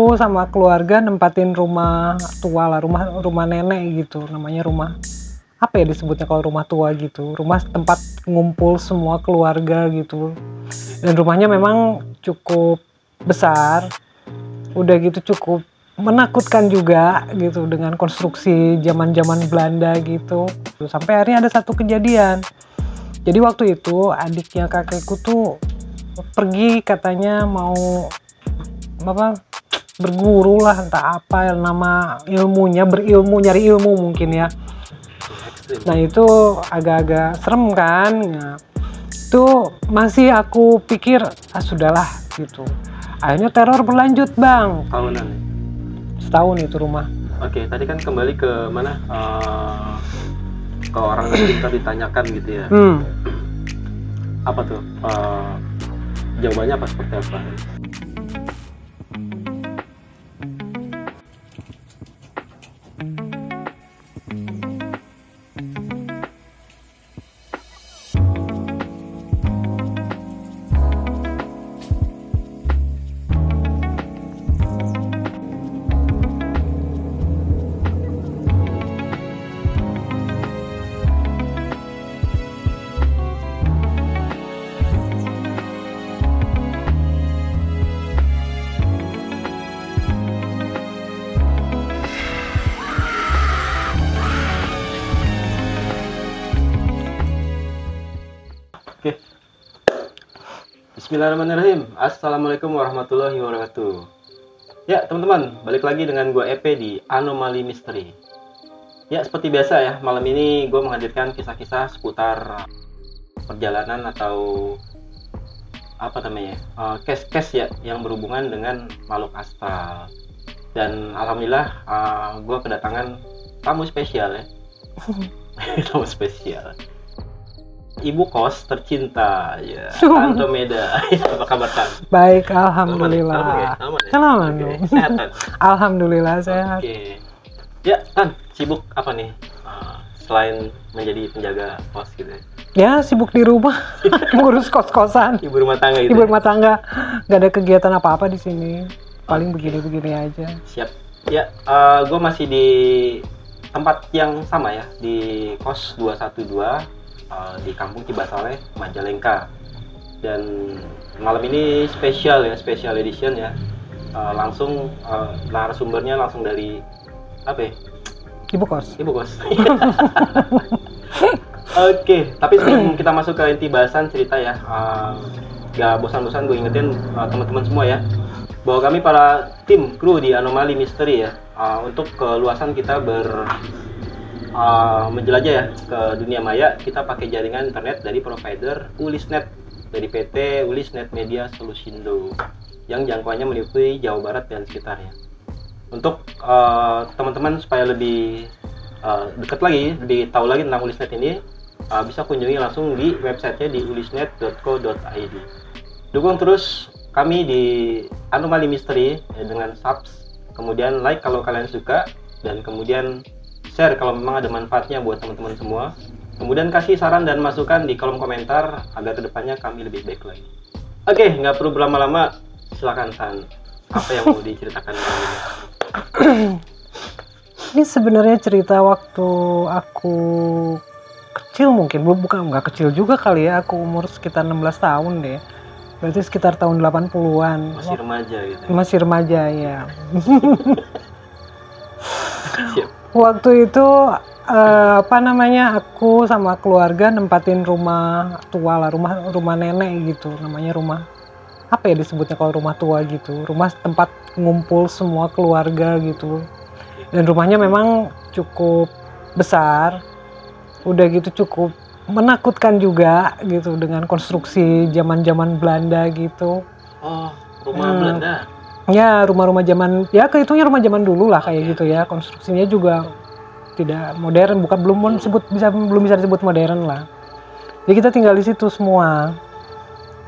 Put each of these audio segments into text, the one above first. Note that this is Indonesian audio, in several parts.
aku sama keluarga nempatin rumah tua lah, rumah nenek gitu, namanya rumah apa ya disebutnya kalau rumah tua gitu, rumah tempat ngumpul semua keluarga gitu. Dan rumahnya memang cukup besar, udah gitu cukup menakutkan juga gitu dengan konstruksi zaman-zaman Belanda gitu. Sampai akhirnya ada satu kejadian. Jadi waktu itu adiknya kakekku tuh pergi katanya mau berguru lah, entah apa nama ilmunya, berilmu, nyari ilmu mungkin ya. Nah itu agak-agak serem kan. Nah, itu masih aku pikir sudahlah gitu. Akhirnya teror berlanjut bang. Tahunan. Setahun itu rumah. Oke, tadi kan kembali ke mana? Ke orang yang kita ditanyakan gitu ya. Apa tuh? Jawabannya apa seperti apa? Oke. Bismillahirrahmanirrahim. Assalamualaikum warahmatullahi wabarakatuh. Ya teman-teman, balik lagi dengan gue EP di Anomali Misteri. Ya seperti biasa ya, malam ini gue menghadirkan kisah-kisah seputar perjalanan atau apa namanya, case-case ya yang berhubungan dengan makhluk astral. Dan alhamdulillah gue kedatangan tamu spesial ya. Tamu spesial. Ibu kos tercinta ya, Tante Meda. Apa kabar Tan? Baik, alhamdulillah. Aman ya? Sehat Tan? Alhamdulillah sehat. Oke. Ya Tan, sibuk apa nih? Selain menjadi penjaga kos gitu. Ya sibuk di rumah, ngurus kos-kosan. Ibu rumah tangga gitu. Ibu rumah tangga, nggak ada kegiatan apa-apa di sini. Paling begini-begini aja. Siap. Ya, gue masih di tempat yang sama ya, di kos 212. Di Kampung Cibasaleh, Majalengka. Dan malam ini spesial ya, special edition ya. Langsung narasumbernya langsung dari apa ya? Ibu kos. Ibu kos. Oke, tapi sebelum kita masuk ke inti bahasan cerita ya, gak bosan-bosan gue ingetin teman-teman semua ya, bahwa kami para tim kru di Anomali Misteri ya, untuk keluasan kita menjelajah ya ke dunia maya, kita pakai jaringan internet dari provider Ulisnet, dari PT Ulisnet Media Solusindo yang jangkauannya meliputi Jawa Barat dan sekitarnya. Untuk teman-teman supaya lebih dekat lagi, lebih tahu lagi tentang Ulisnet ini, bisa kunjungi langsung di websitenya di ulisnet.co.id. Dukung terus kami di Anomali Misteri ya, dengan subs, kemudian like kalau kalian suka, dan kemudian share kalau memang ada manfaatnya buat teman-teman semua. Kemudian kasih saran dan masukan di kolom komentar agar kedepannya kami lebih baik lagi. Oke, nggak perlu berlama-lama, silakan Tan. Apa yang mau diceritakan ini? Ini sebenarnya cerita waktu aku kecil mungkin, bukan nggak kecil juga kali ya, aku umur sekitar 16 tahun deh. Berarti sekitar tahun 80-an. Masih remaja gitu. Masih remaja ya. Siap. Waktu itu aku sama keluarga nempatin rumah tua lah, rumah nenek gitu, namanya rumah apa ya disebutnya kalau rumah tua gitu, rumah tempat ngumpul semua keluarga gitu. Dan rumahnya memang cukup besar, udah gitu cukup menakutkan juga gitu dengan konstruksi zaman-zaman Belanda gitu. Oh, rumah Belanda. Ya, rumah-rumah zaman, ya kehitungnya rumah zaman dulu lah kayak gitu ya. Konstruksinya juga tidak modern, belum bisa disebut modern lah. Jadi kita tinggal di situ semua.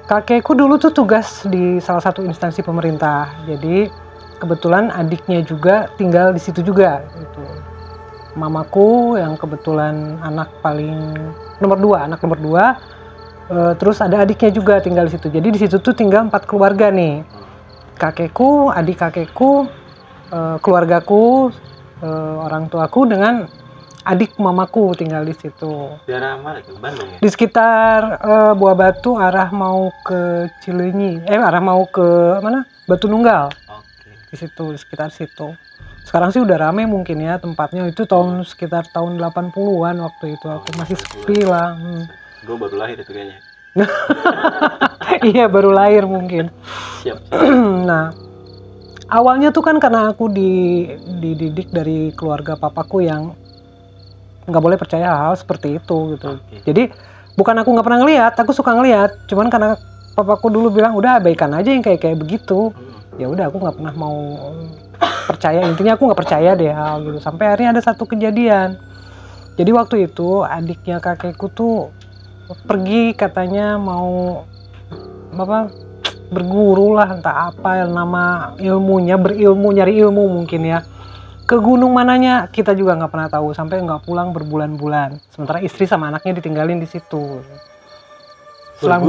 Kakekku dulu tuh tugas di salah satu instansi pemerintah. Jadi kebetulan adiknya juga tinggal di situ juga gitu. Mamaku yang kebetulan anak nomor dua, terus ada adiknya juga tinggal di situ. Jadi di situ tuh tinggal 4 keluarga nih. kakekku, adik kakekku, keluargaku, orang tuaku dengan adik mamaku tinggal di situ. Daerah mana tuh? Bandung ya? Di sekitar Buah Batu arah mau ke Cileunyi, arah mau ke mana? Batu Nunggal. Oke. Di situ, di sekitar situ. Sekarang sih udah rame mungkin ya tempatnya, itu sekitar tahun 80-an waktu itu aku masih sepi lah. Gue baru lahir itu kayaknya. Iya baru lahir mungkin. Siap. Nah awalnya tuh kan karena aku dididik dari keluarga papaku yang nggak boleh percaya hal seperti itu gitu. Jadi bukan aku nggak pernah ngelihat, aku suka ngelihat. Cuman karena papaku dulu bilang udah abaikan aja yang kayak begitu. Ya udah aku nggak pernah mau percaya. Intinya aku nggak percaya deh hal gitu. Sampai akhirnya ada satu kejadian. Jadi waktu itu adiknya kakekku tuh pergi katanya mau berguru lah entah apa nama ilmunya, berilmu, nyari ilmu mungkin ya. Ke gunung mananya kita juga nggak pernah tahu, sampai nggak pulang berbulan-bulan. Sementara istri sama anaknya ditinggalin di situ. Selang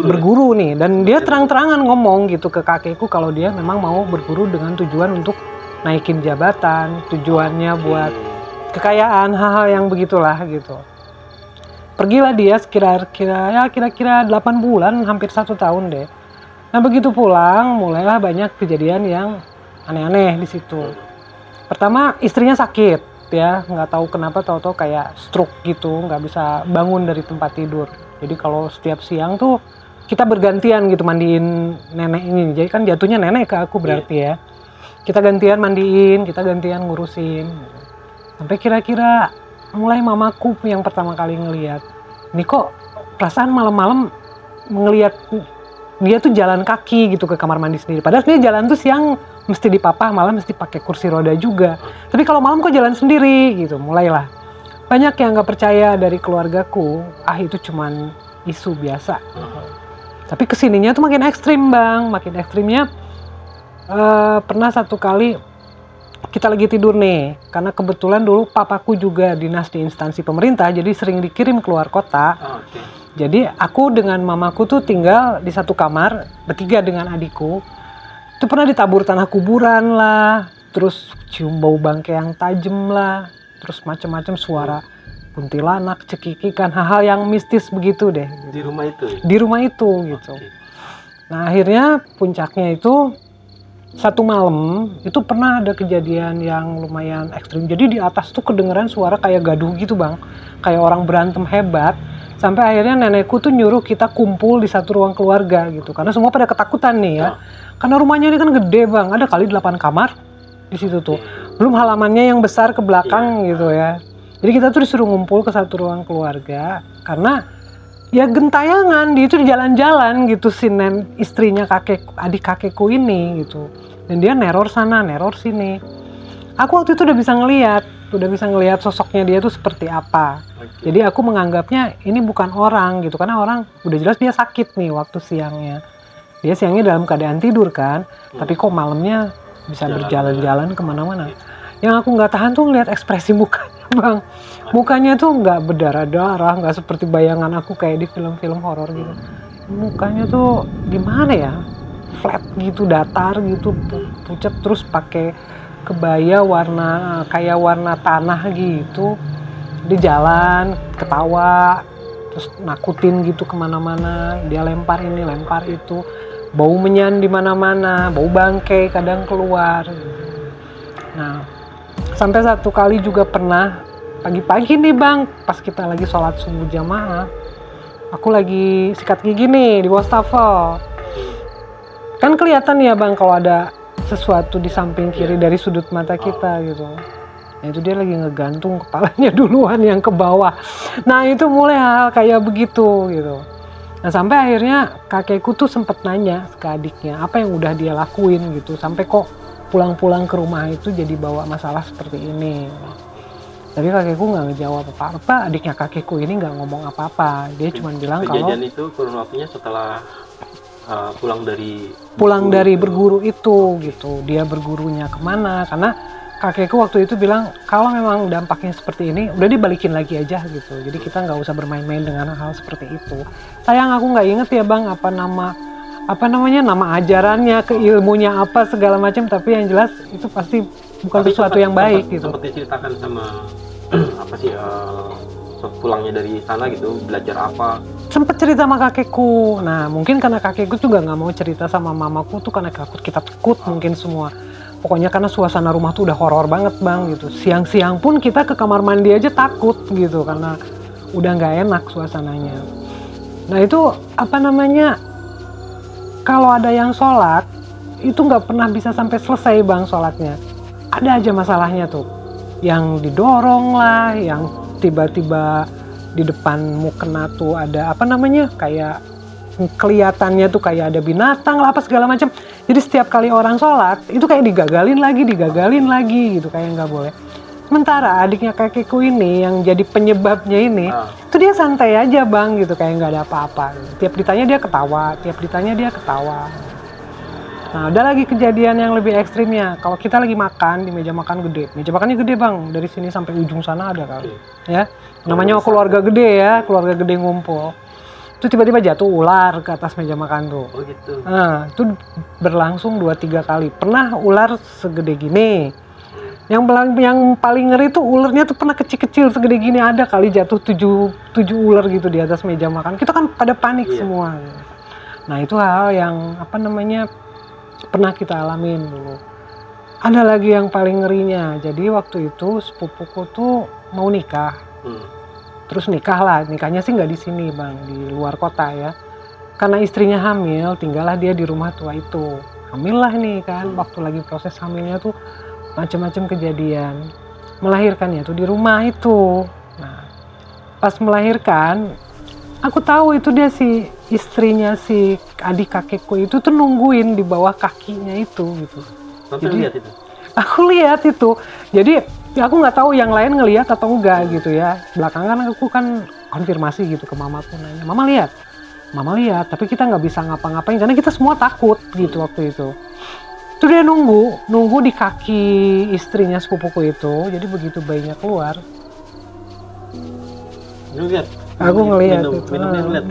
berguru nih, dan dia terang-terangan ngomong gitu ke kakekku kalau dia memang mau berguru dengan tujuan untuk naikin jabatan, tujuannya buat kekayaan, hal-hal yang begitulah gitu. Pergilah dia kira-kira 8 bulan, hampir 1 tahun deh. Nah begitu pulang, mulailah banyak kejadian yang aneh-aneh di situ. Pertama istrinya sakit ya, nggak tahu kenapa tahu-tahu kayak stroke gitu, nggak bisa bangun dari tempat tidur. Jadi kalau setiap siang tuh kita bergantian gitu mandiin nenek ini. Jadi kan jatuhnya nenek ke aku berarti ya. Kita gantian mandiin, kita gantian ngurusin. Sampai kira-kira mulai mamaku yang pertama kali ngelihat, ini kok perasaan malam-malam ngelihat dia tuh jalan kaki gitu ke kamar mandi sendiri. Padahal dia jalan tuh siang mesti di papa, malam mesti pakai kursi roda juga. Tapi kalau malam kok jalan sendiri gitu. Mulailah banyak yang nggak percaya dari keluargaku. Itu cuman isu biasa. Tapi kesininya tuh makin ekstrim bang, makin ekstrimnya. Pernah satu kali kita lagi tidur nih, karena kebetulan dulu papaku juga dinas di instansi pemerintah, jadi sering dikirim keluar kota. Jadi aku dengan mamaku tuh tinggal di satu kamar, bertiga dengan adikku. Itu pernah ditabur tanah kuburan lah, terus cium bau bangkai yang tajam lah, terus macam-macam suara kuntilanak, cekikikan, hal-hal yang mistis begitu deh. Di rumah itu? Di rumah itu gitu. Nah akhirnya puncaknya itu satu malam itu pernah ada kejadian yang lumayan ekstrim. Jadi di atas tuh kedengeran suara kayak gaduh gitu bang, kayak orang berantem hebat. Sampai akhirnya nenekku tuh nyuruh kita kumpul di satu ruang keluarga gitu, karena semua pada ketakutan nih ya. Karena rumahnya ini kan gede bang, ada kali 8 kamar di situ tuh. Belum halamannya yang besar ke belakang gitu ya. Jadi kita tuh disuruh ngumpul ke satu ruang keluarga karena ya gentayangan, dia itu di jalan-jalan gitu si istrinya adik kakekku ini gitu. Dan dia neror sana, neror sini. Aku waktu itu udah bisa ngelihat sosoknya dia tuh seperti apa. Jadi aku menganggapnya ini bukan orang gitu, karena orang udah jelas dia sakit nih waktu siangnya. Dia siangnya dalam keadaan tidur kan, tapi kok malamnya bisa berjalan-jalan kemana-mana. Yang aku nggak tahan tuh ngeliat ekspresi mukanya bang. Mukanya tuh nggak berdarah-darah, nggak seperti bayangan aku kayak di film-film horor gitu. Mukanya tuh gimana ya, flat gitu, datar gitu, pucat, terus pakai kebaya warna kayak warna tanah gitu. Dia jalan, ketawa, terus nakutin gitu kemana-mana. Dia lempar ini, lempar itu. Bau menyan di mana-mana, bau bangkai kadang keluar. Nah, sampai satu kali juga pernah pagi-pagi nih bang, pas kita lagi sholat subuh jamaah, aku lagi sikat gigi nih di wastafel. Kan kelihatan ya bang kalau ada sesuatu di samping kiri dari sudut mata kita gitu. Nah itu dia lagi ngegantung kepalanya duluan yang ke bawah. Nah itu mulai hal kayak begitu gitu. Nah sampai akhirnya kakekku tuh sempet nanya ke adiknya apa yang udah dia lakuin gitu. Sampai kok pulang-pulang ke rumah itu jadi bawa masalah seperti ini. Tapi kakekku nggak ngejawab apa-apa. Adiknya kakekku ini nggak ngomong apa-apa. Dia cuma bilang kalau kejadian itu kurun waktunya setelah pulang dari berguru itu gitu. Dia bergurunya kemana? Karena kakekku waktu itu bilang kalau memang dampaknya seperti ini udah dibalikin lagi aja gitu. Jadi kita nggak usah bermain-main dengan hal seperti itu. Sayang aku nggak inget ya bang apa nama apa namanya, nama ajarannya, keilmunya apa segala macam, tapi yang jelas itu pasti bukan Tapi sesuatu yang baik gitu. Sempat diceritakan sama apa sih pulangnya dari sana gitu, belajar apa? Sempet cerita sama kakekku. Nah mungkin karena kakekku juga nggak mau cerita sama mamaku tuh karena kita takut mungkin semua. Pokoknya karena suasana rumah tuh udah horor banget bang gitu. Siang-siang pun kita ke kamar mandi aja takut gitu karena udah nggak enak suasananya. Nah itu apa namanya, kalau ada yang sholat itu nggak pernah bisa sampai selesai bang sholatnya. Ada aja masalahnya tuh. Yang didorong lah, yang tiba-tiba di depan mukena tuh ada apa namanya, kayak kelihatannya tuh kayak ada binatang lah apa segala macam. Jadi setiap kali orang sholat itu kayak digagalin lagi gitu, kayak nggak boleh. Sementara adiknya kakekku ini yang jadi penyebabnya ini, itu dia santai aja bang gitu, kayak nggak ada apa-apa. Tiap ditanya dia ketawa. Nah ada lagi kejadian yang lebih ekstrimnya. Kalau kita lagi makan di meja makan gede, meja makannya gede bang, dari sini sampai ujung sana ada kali, ya. Namanya keluarga gede ya, keluarga gede ngumpul. Itu tiba-tiba jatuh ular ke atas meja makan tuh. Oh gitu. Nah, itu berlangsung 2-3 kali. Pernah ular segede gini. Yang paling ngeri tuh ularnya tuh pernah kecil-kecil segede gini, ada kali jatuh 7 ular gitu di atas meja makan. Kita kan pada panik semua. Nah, itu hal yang apa namanya pernah kita alamin dulu. Ada lagi yang paling ngerinya. Jadi waktu itu sepupuku tuh mau nikah. Terus nikahnya sih nggak di sini bang, di luar kota ya. Karena istrinya hamil, tinggallah dia di rumah tua itu. Hamil lah nih kan, waktu lagi proses hamilnya tuh macam-macam kejadian. Melahirkannya tuh di rumah itu. Nah, pas melahirkan, aku tahu itu dia si istrinya si adik kakekku itu tuh nungguin di bawah kakinya itu gitu. Jadi lihat itu. Aku lihat itu. Jadi aku nggak tahu yang lain ngelihat atau enggak gitu ya. Belakangan aku kan konfirmasi gitu ke mamaku, nanya, Mama lihat, tapi kita nggak bisa ngapa-ngapain karena kita semua takut gitu waktu itu. Itu dia nunggu di kaki istrinya sepupuku itu. Jadi begitu bayinya keluar, lihat. Aku ngelihat itu.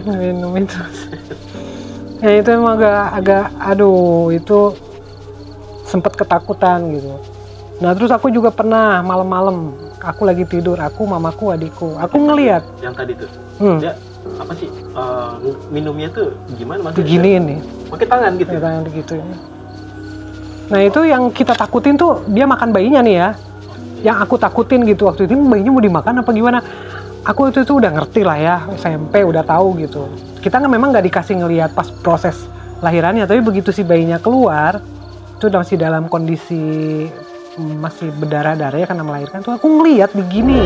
Minum itu. Ya itu emang agak aduh, itu sempat ketakutan gitu. Nah terus aku juga pernah malam-malam, aku lagi tidur, aku, mamaku, adikku, aku ngelihat. Yang tadi tuh, dia apa sih minumnya tuh gimana maksudnya? Begini nih. Pakai tangan gitu. Pakai tangan gitu. Nah itu yang kita takutin tuh dia makan bayinya nih ya. Yang aku takutin gitu waktu itu, bayinya mau dimakan apa gimana? Aku itu udah ngerti lah ya, SMP udah tahu gitu. Kita kan memang nggak dikasih ngelihat pas proses lahirannya, tapi begitu si bayinya keluar, itu masih dalam kondisi masih berdarah-darah ya karena melahirkan tuh, aku ngelihat begini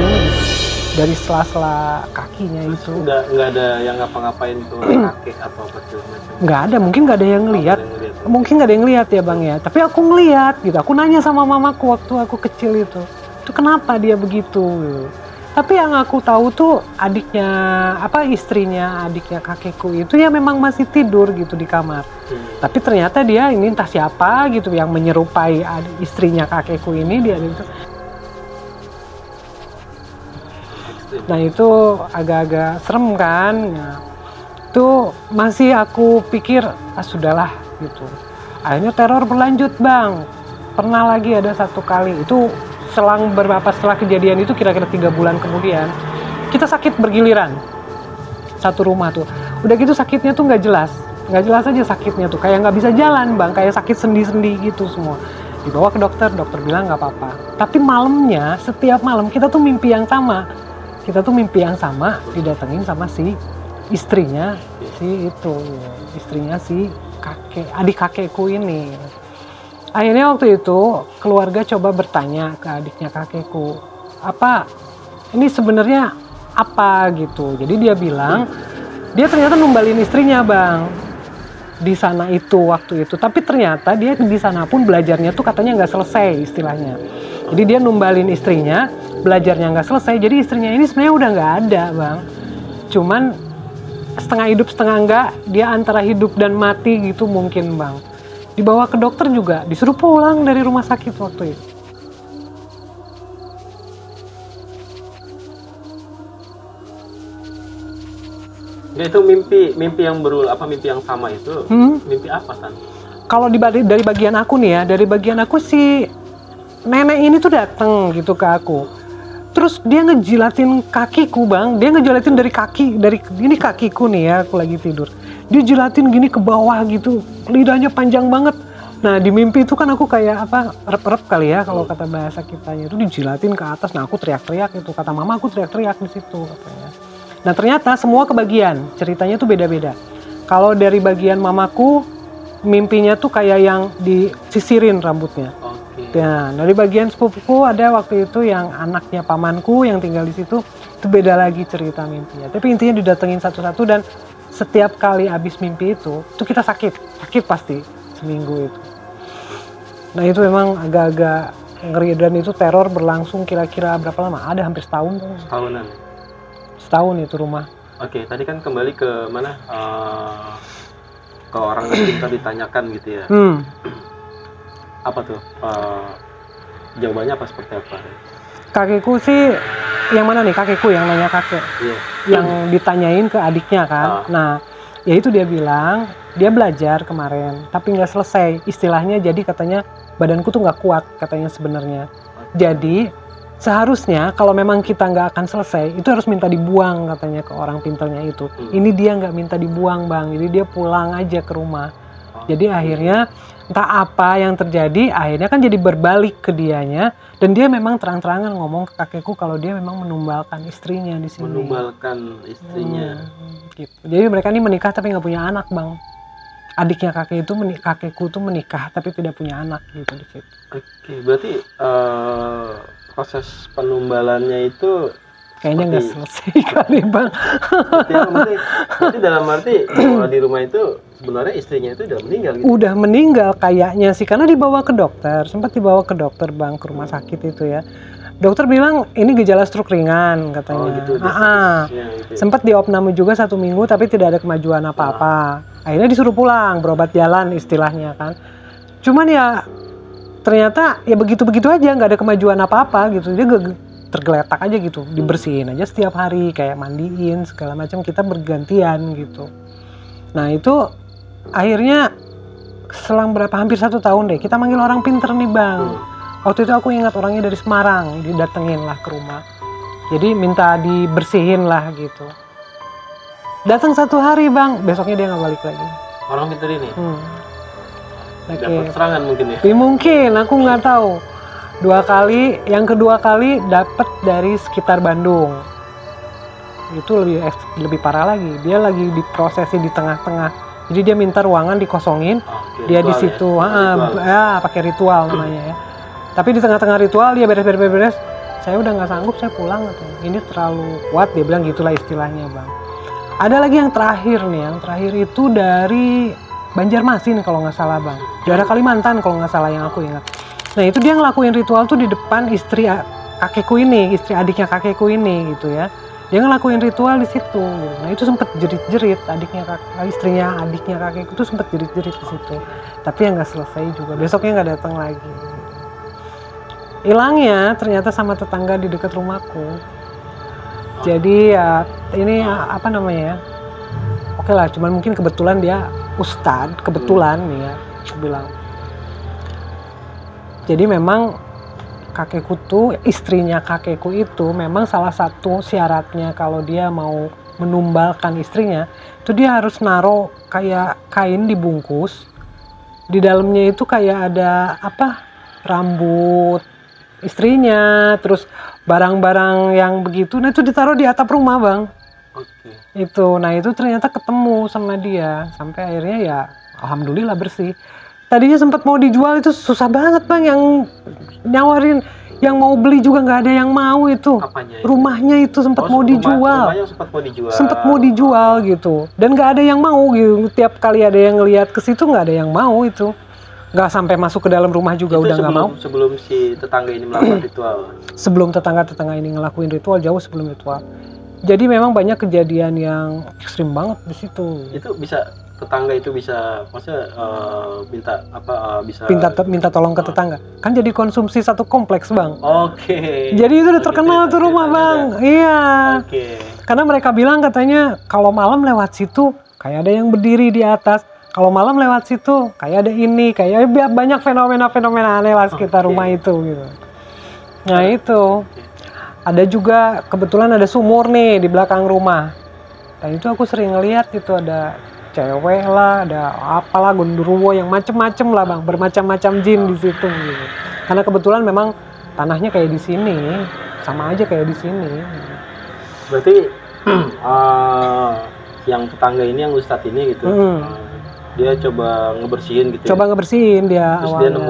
dari sela-sela kakinya itu. Nggak ada yang ngapa-ngapain tuh kakek atau apa segala macam. Nggak ada, mungkin nggak ada yang ngelihat. Mungkin nggak ada yang ngelihat ya bang ya. Tapi aku ngelihat gitu. Aku nanya sama mamaku waktu aku kecil itu kenapa dia begitu? Tapi yang aku tahu tuh adiknya istrinya adiknya kakekku itu ya memang masih tidur gitu di kamar. Tapi ternyata dia ini entah siapa gitu yang menyerupai istrinya kakekku ini, dia itu. Nah itu agak-agak serem kan. Nah, itu masih aku pikir sudahlah gitu. Akhirnya teror berlanjut bang. Pernah lagi ada satu kali itu setelah kejadian itu kira-kira 3 bulan kemudian kita sakit bergiliran satu rumah tuh. Udah gitu sakitnya tuh nggak jelas aja sakitnya tuh, kayak nggak bisa jalan bang, kayak sakit sendi-sendi gitu semua. Dibawa ke dokter bilang nggak apa-apa. Tapi malamnya, setiap malam kita tuh mimpi yang sama didatengin sama si istrinya si adik kakekku ini. Akhirnya waktu itu keluarga coba bertanya ke adiknya kakekku, ini sebenarnya apa gitu. Jadi dia bilang dia ternyata numbalin istrinya bang di sana itu waktu itu. Tapi ternyata dia di sana pun belajarnya tuh katanya nggak selesai istilahnya. Jadi dia numbalin istrinya, belajarnya nggak selesai. Jadi istrinya ini sebenarnya udah nggak ada bang. Cuman setengah hidup setengah enggak, dia antara hidup dan mati gitu mungkin bang. Dibawa ke dokter juga, disuruh pulang dari rumah sakit waktu itu. Ya itu mimpi yang mimpi yang sama itu. Mimpi apa San? Kalau dari bagian aku nih ya, dari bagian aku si nenek ini tuh datang gitu ke aku. Terus dia ngejilatin kakiku bang, dia ngejilatin dari ini kakiku nih ya, aku lagi tidur. Dia jilatin gini ke bawah gitu, lidahnya panjang banget. Nah di mimpi itu kan aku kayak rep-rep kali ya kalau kata bahasa kitanya, itu dijilatin ke atas. Nah aku teriak-teriak itu, kata mama aku teriak-teriak di situ katanya. Nah ternyata semua kebagian, ceritanya tuh beda-beda. Kalau dari bagian mamaku, mimpinya tuh kayak yang disisirin rambutnya. Nah dari bagian sepupuku ada waktu itu yang anaknya pamanku yang tinggal di situ, itu beda lagi cerita mimpinya. Tapi intinya didatengin satu-satu dan setiap kali habis mimpi itu kita sakit pasti seminggu itu. Nah itu memang agak-agak ngeri dan itu teror berlangsung kira-kira berapa lama? Ada hampir setahun. Setahunan. Setahun itu rumah. Oke, tadi kan kembali ke mana? Ke orang yang kita ditanyakan gitu ya. Apa tuh? Jawabannya apa seperti apa? Kakekku sih, yang mana nih kakekku yang nanya kakek? Iya. Yang ditanyain ke adiknya kan. Nah, ya itu dia bilang, dia belajar kemarin, tapi nggak selesai. Istilahnya jadi katanya badanku tuh nggak kuat katanya sebenarnya. Jadi seharusnya kalau memang kita nggak akan selesai, itu harus minta dibuang katanya ke orang pinternya itu. Ini dia nggak minta dibuang bang, jadi dia pulang aja ke rumah. Jadi akhirnya entah apa yang terjadi, akhirnya kan jadi berbalik ke dianya, dan dia memang terang-terangan ngomong ke kakekku kalau dia memang menumbalkan istrinya di sini. Menumbalkan istrinya. Gitu. Jadi mereka ini menikah tapi nggak punya anak bang. Adiknya kakekku tuh menikah tapi tidak punya anak gitu di situ. Oke, berarti proses penumbalannya itu kayaknya nggak selesai kali bang. Berarti dalam arti kalau di rumah itu sebenarnya istrinya itu udah meninggal gitu? Udah meninggal kayaknya sih, karena dibawa ke dokter, sempat dibawa ke dokter bang, ke rumah sakit itu ya. Dokter bilang ini gejala stroke ringan katanya. Gitu, gitu. Sempat diopname juga 1 minggu tapi tidak ada kemajuan apa-apa. Akhirnya disuruh pulang, berobat jalan istilahnya kan. Cuman ya ternyata ya begitu-begitu aja, nggak ada kemajuan apa-apa gitu. Dia tergeletak aja gitu, dibersihin aja setiap hari, kayak mandiin segala macam, kita bergantian gitu. Nah itu akhirnya selang hampir 1 tahun deh, kita manggil orang pinter nih bang. Waktu itu aku ingat orangnya dari Semarang, didatengin lah ke rumah. Jadi minta dibersihin lah gitu. Datang 1 hari bang, besoknya dia nggak balik lagi. Orang pinter ini? Dapat serangan mungkin ya? Mungkin, aku nggak tahu. 2 kali, yang kedua kali dapat dari sekitar Bandung. Itu lebih parah lagi. Dia lagi diprosesi di tengah-tengah. Jadi dia minta ruangan dikosongin. Dia di situ, pakai ritual namanya ya. Tapi di tengah-tengah ritual dia beres-beres. Saya udah nggak sanggup, saya pulang katanya. Ini terlalu kuat, dia bilang gitulah istilahnya bang. Ada lagi yang terakhir nih, yang terakhir itu dari Banjarmasin kalau nggak salah bang. Daerah Kalimantan kalau nggak salah yang aku ingat. Nah itu dia ngelakuin ritual tuh di depan istri kakekku ini, istri adiknya kakekku ini gitu ya. Dia ngelakuin ritual di situ. Gitu. Nah itu sempet jerit-jerit istrinya adiknya kakekku tuh sempet jerit-jerit di situ. Tapi yang nggak selesai juga. Besoknya nggak datang lagi. Gitu. Hilangnya ternyata sama tetangga di dekat rumahku. Jadi ya ini apa namanya ya? Oke lah, cuman mungkin kebetulan dia ustadz, kebetulan nih ya, aku bilang. Jadi memang kakekku tuh, istrinya kakekku itu memang salah satu syaratnya kalau dia mau menumbalkan istrinya, itu dia harus naruh kayak kain dibungkus. Di dalamnya itu kayak ada rambut istrinya, terus barang-barang yang begitu. Nah itu ditaruh di atap rumah bang. Itu, nah itu ternyata ketemu sama dia. Sampai akhirnya ya alhamdulillah bersih. Tadinya sempat mau dijual, itu susah banget bang, yang nyawarin, yang mau beli juga nggak ada yang mau itu. Apanya itu? Rumahnya itu sempat mau dijual. Rumahnya sempat mau dijual. Sempat mau dijual gitu, dan nggak ada yang mau gitu. Tiap kali ada yang ngelihat ke situ nggak ada yang mau itu. Nggak sampai masuk ke dalam rumah juga itu udah nggak mau. Sebelum si tetangga ini melakukan ritual. Sebelum tetangga ini ngelakuin ritual, jauh sebelum ritual. Jadi memang banyak kejadian yang ekstrim banget di situ. Itu bisa tetangga itu bisa, maksudnya minta tolong ke tetangga. Kan jadi konsumsi satu kompleks bang. Oke. Jadi itu udah terkenal tuh rumah bang. Iya. Oke. Karena mereka bilang katanya kalau malam lewat situ kayak ada yang berdiri di atas. Kalau malam lewat situ kayak ada ini, kayak banyak fenomena-fenomena aneh lah sekitar rumah itu gitu. Nah itu. Ada juga kebetulan ada sumur nih di belakang rumah. Dan itu aku sering ngeliat itu ada cewek lah, ada apalah gondoruwo yang macem-macem lah bang, bermacam-macam jin di situ gitu. Karena kebetulan memang tanahnya kayak di sini, sama aja kayak di sini. Berarti yang tetangga ini, yang Ustadz ini gitu, dia coba ngebersihin gitu. Coba ngebersihin dia. Terus awalnya. dia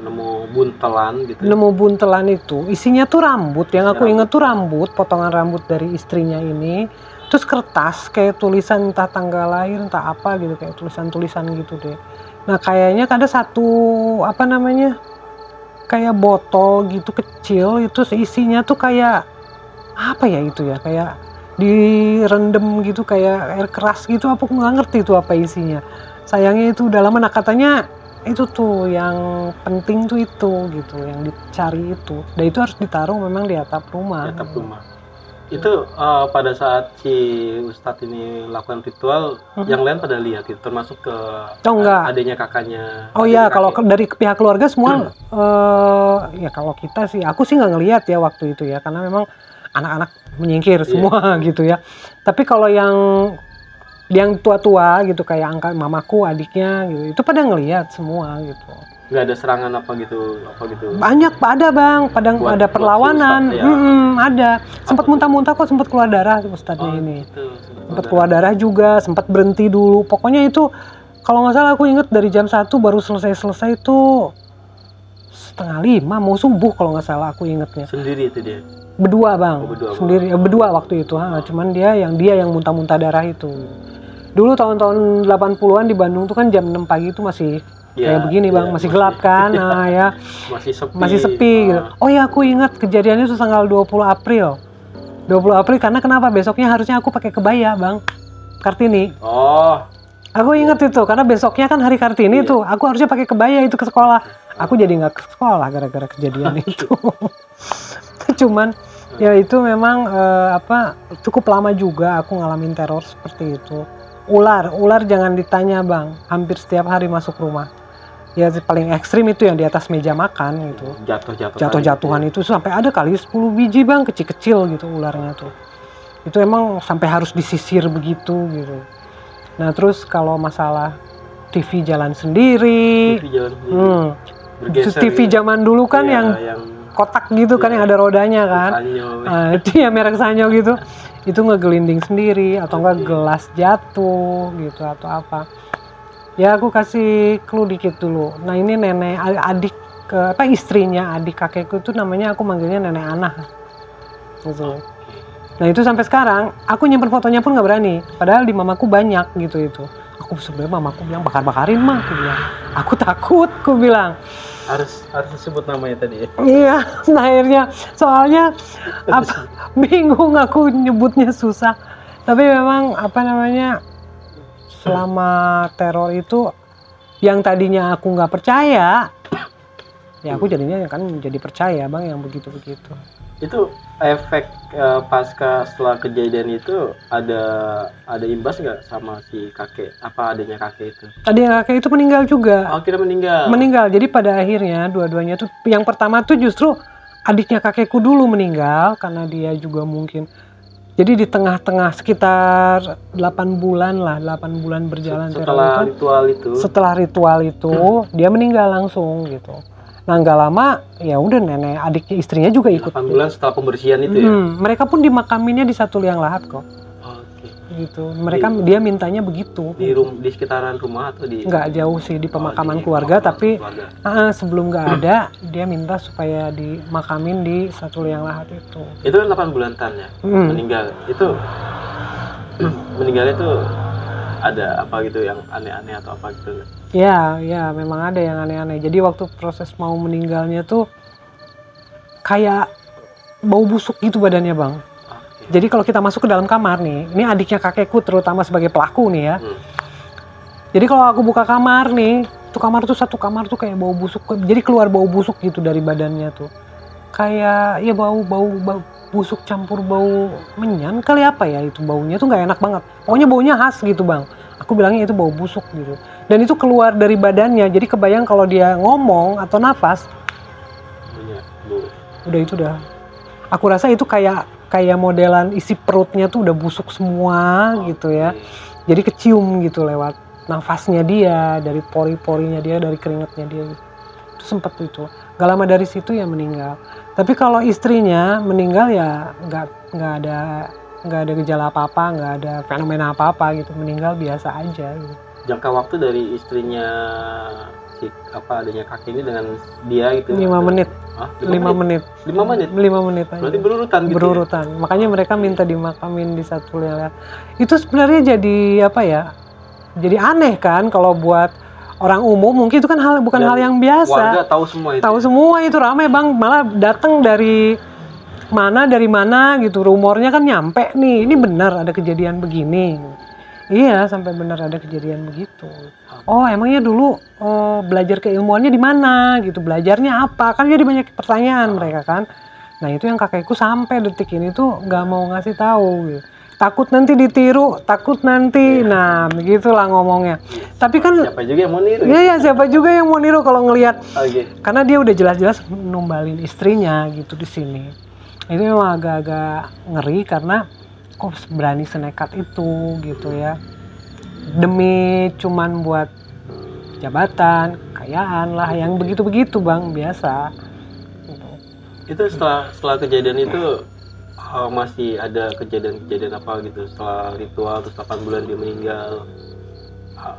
nemu buntelan gitu. Nemu buntelan itu, isinya tuh rambut. Yang aku inget tuh rambut, potongan rambut dari istrinya ini. Terus kertas kayak tulisan entah tanggal lahir, entah apa gitu, kayak tulisan-tulisan gitu deh. Nah kayaknya ada satu apa namanya, kayak botol gitu kecil, itu isinya tuh kayak apa ya itu ya, kayak direndam gitu kayak air keras gitu, apa aku nggak ngerti itu apa isinya. Sayangnya itu udah lama. Nah katanya itu tuh yang penting tuh itu gitu, yang dicari itu. Dan itu harus ditaruh memang di atap rumah. Di atap rumah. Itu pada saat si Ustadz ini lakukan ritual, yang lain pada lihat itu, termasuk ke adanya kakaknya. Oh iya, kalau dari pihak keluarga semua, ya kalau kita sih, aku sih nggak ngelihat ya waktu itu ya, karena memang anak-anak menyingkir semua gitu ya. Tapi kalau yang tua-tua gitu kayak angkat mamaku, adiknya gitu, itu pada ngelihat semua gitu. Nggak ada serangan apa gitu? Banyak ada bang, ada perlawanan, si Ustadz, ya. Ada. Sempat muntah-muntah kok, sempat keluar darah Ustadznya ini. Gitu, sempat keluar darah juga, sempat berhenti dulu. Pokoknya itu kalau nggak salah aku inget dari jam 1 baru selesai itu 4:30 mau subuh kalau nggak salah aku ingetnya. Sendiri itu dia? Berdua bang, sendiri. Bang. Berdua waktu itu, cuman dia yang muntah-muntah darah itu. Dulu tahun-tahun 80-an di Bandung tuh kan jam 6 pagi itu masih kayak begini bang, masih gelap kan, ya. Masih sepi gitu. Oh ya aku ingat kejadiannya itu tanggal 20 April. 20 April karena kenapa? Besoknya harusnya aku pakai kebaya bang, Kartini. Oh. Aku ingat itu karena besoknya kan hari Kartini tuh, aku harusnya pakai kebaya itu ke sekolah. Aku jadi nggak ke sekolah gara-gara kejadian itu. Cuman ya itu memang cukup lama juga aku ngalamin teror seperti itu. Ular jangan ditanya bang, hampir setiap hari masuk rumah. Ya paling ekstrim itu yang di atas meja makan gitu. Jatuh-jatuhan itu sampai ada kali 10 biji bang, kecil-kecil gitu ularnya tuh. Itu emang sampai harus disisir begitu gitu. Nah terus kalau masalah TV jalan sendiri. TV zaman dulu kan yang kotak gitu kan, yang ada rodanya kan. Itu ya merek Sanyo gitu. Itu ngegelinding sendiri atau enggak gelas jatuh gitu atau apa. Ya aku kasih clue dikit dulu. Nah ini nenek adik istrinya adik kakekku itu namanya, aku manggilnya Nenek Anah gitu. Nah itu sampai sekarang aku nyimpen fotonya pun nggak berani, padahal di mamaku banyak gitu itu. Aku sebenarnya mamaku bilang bakar-bakarin mah, aku bilang. Aku takut, aku bilang. Harus disebut namanya tadi ya? Iya, nah akhirnya soalnya bingung aku nyebutnya susah. Tapi memang selama teror itu yang tadinya aku nggak percaya, ya aku jadinya kan jadi percaya bang yang begitu-begitu. Itu efek pasca setelah kejadian itu ada imbas nggak sama si kakek? Apa adanya kakek itu? Adik kakek itu meninggal juga. Oh, kira meninggal. Meninggal. Jadi pada akhirnya dua-duanya tuh, yang pertama tuh justru adiknya kakekku dulu meninggal karena dia juga mungkin. Jadi di tengah-tengah sekitar 8 bulan berjalan setelah ritual itu dia meninggal langsung gitu. Nah nggak lama ya udah nenek adiknya istrinya juga ikut. 8 bulan setelah pembersihan itu ya? Mereka pun dimakaminnya di satu liang lahat kok. Gitu. Dia mintanya begitu. Di sekitaran rumah atau di? Nggak jauh sih, di pemakaman keluarga, tapi sebelum nggak ada dia minta supaya dimakamin di satu liang lahat itu. Itu 8 bulan tan ya? Meninggal. Itu meninggalnya itu ada apa gitu yang aneh-aneh atau apa gitu? Ya memang ada yang aneh-aneh. Jadi waktu proses mau meninggalnya tuh kayak bau busuk gitu badannya bang. Jadi kalau kita masuk ke dalam kamar nih, ini adiknya kakekku terutama sebagai pelaku nih ya. Jadi kalau aku buka kamar nih, satu kamar tuh kayak bau busuk. Jadi keluar bau busuk gitu dari badannya tuh. Kayak ya bau busuk campur bau menyan kali apa ya, itu baunya tuh nggak enak banget. Pokoknya baunya khas gitu bang. Aku bilangnya itu bau busuk gitu. Dan itu keluar dari badannya, jadi kebayang kalau dia ngomong atau nafas, udah itu udah. Aku rasa itu kayak modelan isi perutnya tuh udah busuk semua gitu ya. Jadi kecium gitu lewat nafasnya dia, dari pori-porinya dia, dari keringatnya dia gitu. Itu sempet itu. Gak lama dari situ ya meninggal. Tapi kalau istrinya meninggal ya nggak ada gejala apa-apa, nggak ada fenomena apa-apa gitu. Meninggal biasa aja gitu. Jangka waktu dari istrinya adanya kakek ini dengan dia gitu 5 menit. 5 menit. 5 menit? 5 menit aja. Berarti berurutan gitu. Berurutan. Ya? Makanya mereka minta dimakamin di satu liang. Itu sebenarnya jadi apa ya? Jadi aneh kan kalau buat orang umum, mungkin itu kan bukan hal yang biasa. Warga tahu semua itu. Tahu semua itu, ramai bang, malah datang dari mana gitu, rumornya kan nyampe nih, ini benar ada kejadian begini. Iya, sampai benar ada kejadian begitu. Oh, emangnya dulu belajar keilmuannya di mana gitu, belajarnya apa? Kan jadi banyak pertanyaan mereka kan. Nah itu yang kakekku sampai detik ini tuh nggak mau ngasih tahu gitu. Takut nanti ditiru, takut nanti, nah begitulah ngomongnya. Tapi kan siapa juga yang mau niru? Iya, siapa juga yang mau niru kalau ngelihat. Okay. Karena dia udah jelas-jelas numbalin istrinya gitu di sini. Itu memang agak-agak ngeri karena kok berani senekat itu gitu ya. Demi cuman buat jabatan, kekayaan lah, yang begitu-begitu bang, biasa. Gitu. Itu setelah kejadian itu masih ada kejadian-kejadian apa gitu setelah ritual terus 8 bulan dia meninggal,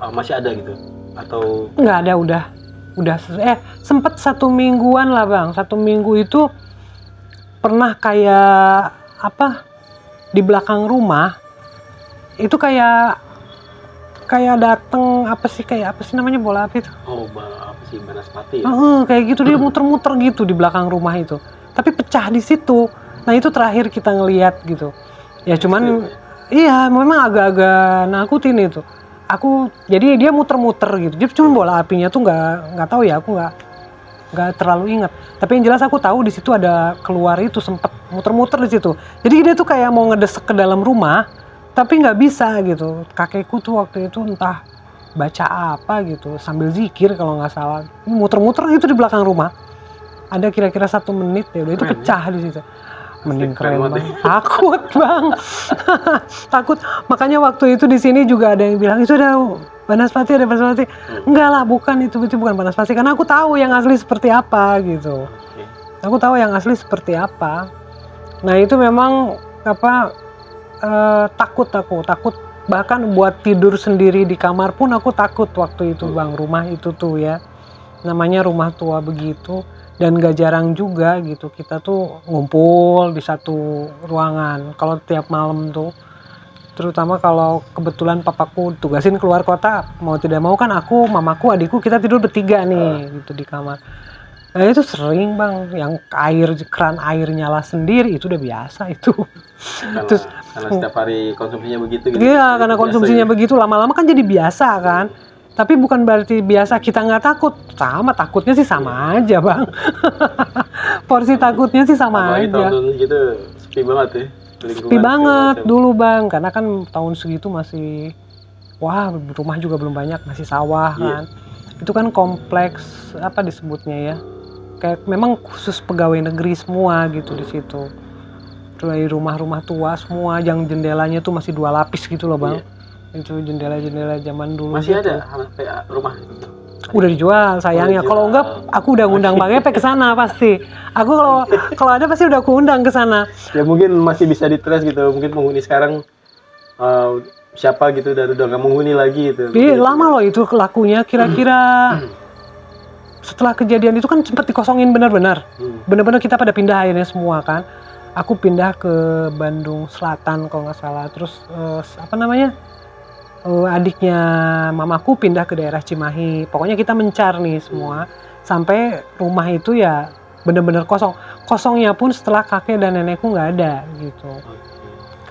masih ada gitu atau nggak ada, udah sempet 1 mingguan lah bang. 1 minggu itu pernah kayak apa di belakang rumah itu kayak dateng apa sih namanya, bola api itu? Apa sih, banaspati ya? Kayak gitu, dia muter-muter gitu di belakang rumah itu, tapi pecah di situ. Nah itu terakhir kita ngelihat gitu. Ya cuman iya memang agak-agak nakutin itu. Jadi dia muter-muter gitu. Dia cuma bola apinya tuh nggak tahu ya, aku nggak terlalu ingat. Tapi yang jelas aku tahu di situ ada keluar itu, sempet muter-muter di situ. Jadi dia tuh kayak mau ngedesek ke dalam rumah, tapi nggak bisa gitu. Kakekku tuh waktu itu entah baca apa gitu sambil zikir kalau nggak salah. Muter-muter itu di belakang rumah. Ada kira-kira 1 menit ya, udah itu pecah di situ. Mending keren bang. Takut bang. Takut. Makanya waktu itu di sini juga ada yang bilang itu ada banaspati. Enggak lah, bukan itu bukan banaspati, karena aku tahu yang asli seperti apa gitu. Aku tahu yang asli seperti apa. Nah itu memang takut bahkan buat tidur sendiri di kamar pun aku takut waktu itu bang. Rumah itu tuh ya, namanya rumah tua begitu. Dan gak jarang juga gitu kita tuh ngumpul di satu ruangan kalau tiap malam tuh, terutama kalau kebetulan papaku tugasin keluar kota, mau tidak mau kan aku, mamaku, adikku, kita tidur bertiga nih gitu di kamar. Nah itu sering bang, yang keran air nyala sendiri itu udah biasa itu. Karena setiap hari konsumsinya begitu gitu. Iya, karena konsumsinya begitu, lama-lama kan jadi biasa kan. Tapi bukan berarti biasa kita nggak takut, takutnya sih sama aja bang. Porsi takutnya sih sama aja. Tahun gitu sepi banget ya. Sepi banget dulu bang, karena kan tahun segitu masih, rumah juga belum banyak, masih sawah kan. Itu kan kompleks apa disebutnya ya, kayak memang khusus pegawai negeri semua gitu di situ. Dari rumah-rumah tua semua, yang jendelanya tuh masih 2 lapis gitu loh bang. Itu jendela-jendela zaman dulu. Masih gitu. Ada rumah? Udah dijual sayangnya. Kalau enggak aku udah ngundang Bang Epe ke sana pasti. Aku kalau ada pasti udah aku undang ke sana. Ya mungkin masih bisa ditrace gitu. Mungkin penghuni sekarang siapa gitu dan udah nggak menghuni lagi gitu. Lama loh itu lakunya, kira-kira setelah kejadian itu kan sempat dikosongin benar-benar. Benar-benar kita pada pindah akhirnya semua kan. Aku pindah ke Bandung Selatan kalau nggak salah. Terus adiknya mamaku pindah ke daerah Cimahi. Pokoknya kita mencar nih semua sampai rumah itu ya benar-benar kosong. Kosongnya pun setelah kakek dan nenekku nggak ada gitu.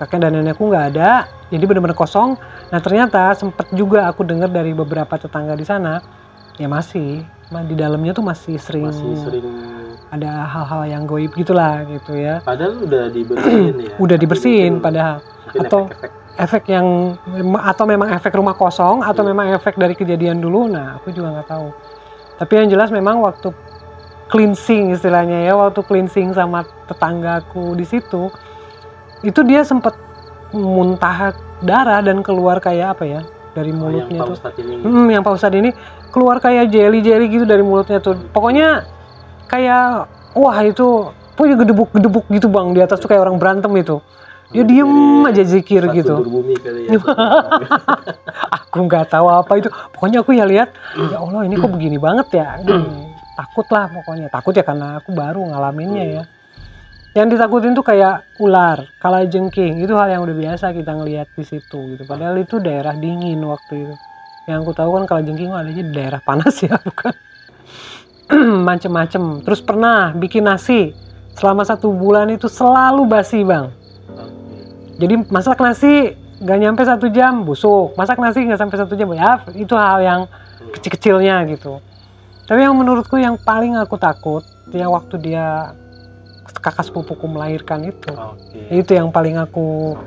Kakek dan nenekku nggak ada, jadi benar-benar kosong. Nah ternyata sempet juga aku dengar dari beberapa tetangga di sana, ya masih di dalamnya tuh masih sering ada hal-hal yang goib gitulah gitu ya. Padahal udah dibersihin ya. Udah dibersihin padahal. Mungkin Atau efek-efek. efek yang atau memang efek rumah kosong atau memang efek dari kejadian dulu. Nah, aku juga nggak tahu. Tapi yang jelas memang waktu cleansing istilahnya ya, waktu cleansing sama tetanggaku di situ, itu dia sempat muntah darah dan keluar kayak apa ya dari mulutnya yang tuh. Pak Ustadz ini. Yang Pak Ustadz ini keluar kayak jelly gitu dari mulutnya tuh. Pokoknya kayak wah itu punya gedebuk gitu Bang, di atas tuh kayak orang berantem itu. Dia diem aja zikir gitu. Bumi kali ya. Aku nggak tahu apa itu. Pokoknya aku ya lihat, ya Allah ini kok begini banget ya. Takut lah pokoknya. Takut ya karena aku baru ngalaminnya ya. Yang ditakutin tuh kayak ular, kalajengking. Itu hal yang udah biasa kita ngelihat di situ gitu. Padahal itu daerah dingin waktu itu. Yang aku tahu kan kalajengking adanya di daerah panas ya, bukan? Macem-macem. Terus pernah bikin nasi selama 1 bulan itu selalu basi Bang. Jadi masak nasi nggak nyampe 1 jam busuk, masak nasi nggak sampai 1 jam ya itu hal yang kecil-kecilnya gitu. Tapi yang menurutku yang paling aku takut yang waktu dia kakak sepupuku melahirkan itu, itu yang paling aku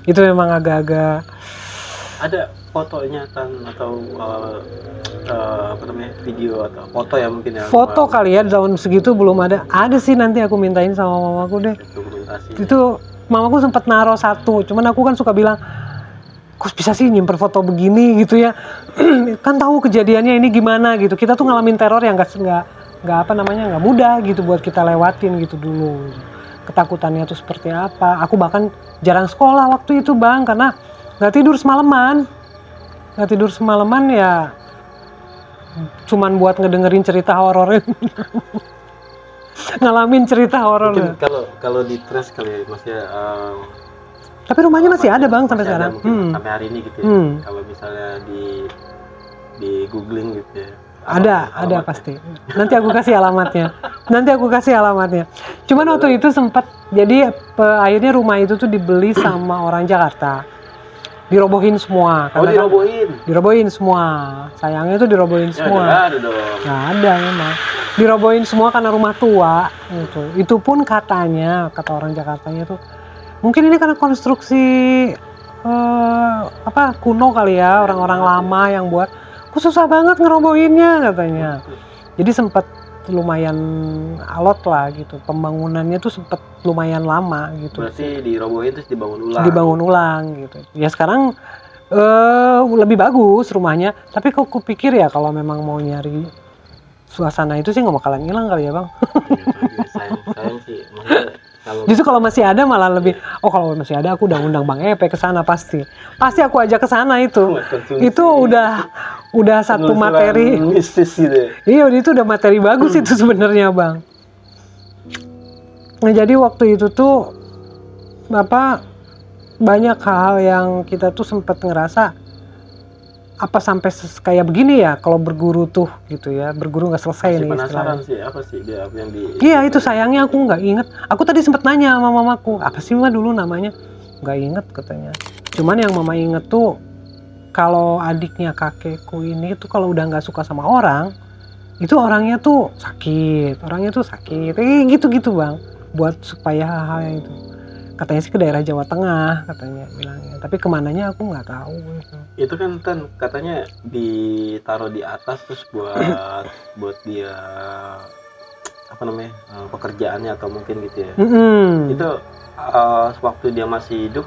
itu memang agak-agak. Ada fotonya kan atau apa namanya video atau foto ya mungkin ya? Foto kali ya, tahun segitu belum ada. Ada sih nanti aku mintain sama mamaku deh. Itu mamaku sempat naruh 1, cuman aku kan suka bilang, kok bisa sih nyimpen foto begini gitu ya? Kan tahu kejadiannya ini gimana gitu. Kita tuh ngalamin teror yang nggak apa namanya nggak mudah gitu buat kita lewatin gitu dulu. Ketakutannya tuh seperti apa? Aku bahkan jarang sekolah waktu itu Bang karena nggak tidur semalaman ya, cuman buat ngedengerin cerita horor. Ngalamin cerita horor. Mungkin kalau di trace kali ya maksudnya. Tapi rumahnya masih ada Bang sampai sekarang. Sampai hari ini gitu ya. Kalau misalnya di googling gitu ya. Ada pasti. Nanti aku kasih alamatnya. Cuman waktu itu sempat jadi akhirnya rumah itu tuh dibeli sama orang Jakarta. Dirobohin semua. Dirobohin semua. Sayangnya tuh dirobohin semua. Nggak ada memang. Dirobohin semua karena rumah tua gitu. Itu pun kata orang Jakartanya tuh mungkin ini karena konstruksi kuno kali ya, orang-orang lama yang buat. Susah banget ngerobohinnya katanya. Jadi sempat lumayan alot lah gitu. Pembangunannya tuh sempat lumayan lama gitu. Berarti dirobohin terus dibangun ulang gitu. Ya sekarang lebih bagus rumahnya. Tapi kok kupikir ya kalau memang mau nyari suasana itu sih nggak bakalan hilang kali ya Bang. Sayang sih. Justru kalau masih ada malah lebih. Oh kalau masih ada aku udah undang Bang Epe ke sana pasti aku ajak ke sana itu. Itu udah satu materi. Mistis gitu. Iya itu udah materi bagus itu sebenarnya Bang. Nah jadi waktu itu tuh banyak hal yang kita tuh sempat ngerasa apa sampai kayak begini ya kalau berguru tuh gitu ya, berguru nggak selesai nih penasaran sih apa sih dia yang iya itu sayangnya aku nggak inget. Aku tadi sempat nanya sama mamaku apa sih mah dulu namanya, nggak inget katanya. Cuman yang mama inget tuh kalau adiknya kakekku ini tuh kalau udah nggak suka sama orang itu orangnya tuh sakit gitu Bang, buat supaya hal-hal yang itu katanya sih ke daerah Jawa Tengah katanya bilangnya, tapi kemananya aku nggak tahu gitu. Itu kan katanya ditaruh di atas terus buat dia apa namanya pekerjaannya atau mungkin gitu ya. Itu waktu dia masih hidup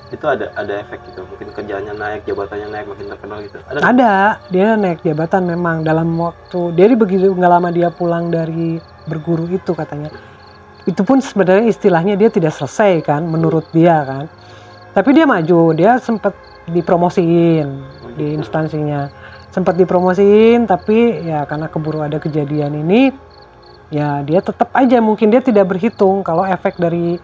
itu ada efek gitu, mungkin kerjaannya naik, jabatannya naik, makin terkenal gitu. Ada dia naik jabatan memang dalam waktu dia begitu nggak lama dia pulang dari berguru itu katanya. Itu pun sebenarnya istilahnya dia tidak selesai kan menurut dia kan, tapi dia maju, dia sempat dipromosiin di instansinya, sempat dipromosiin tapi ya karena keburu ada kejadian ini ya dia tetap aja mungkin dia tidak berhitung kalau efek dari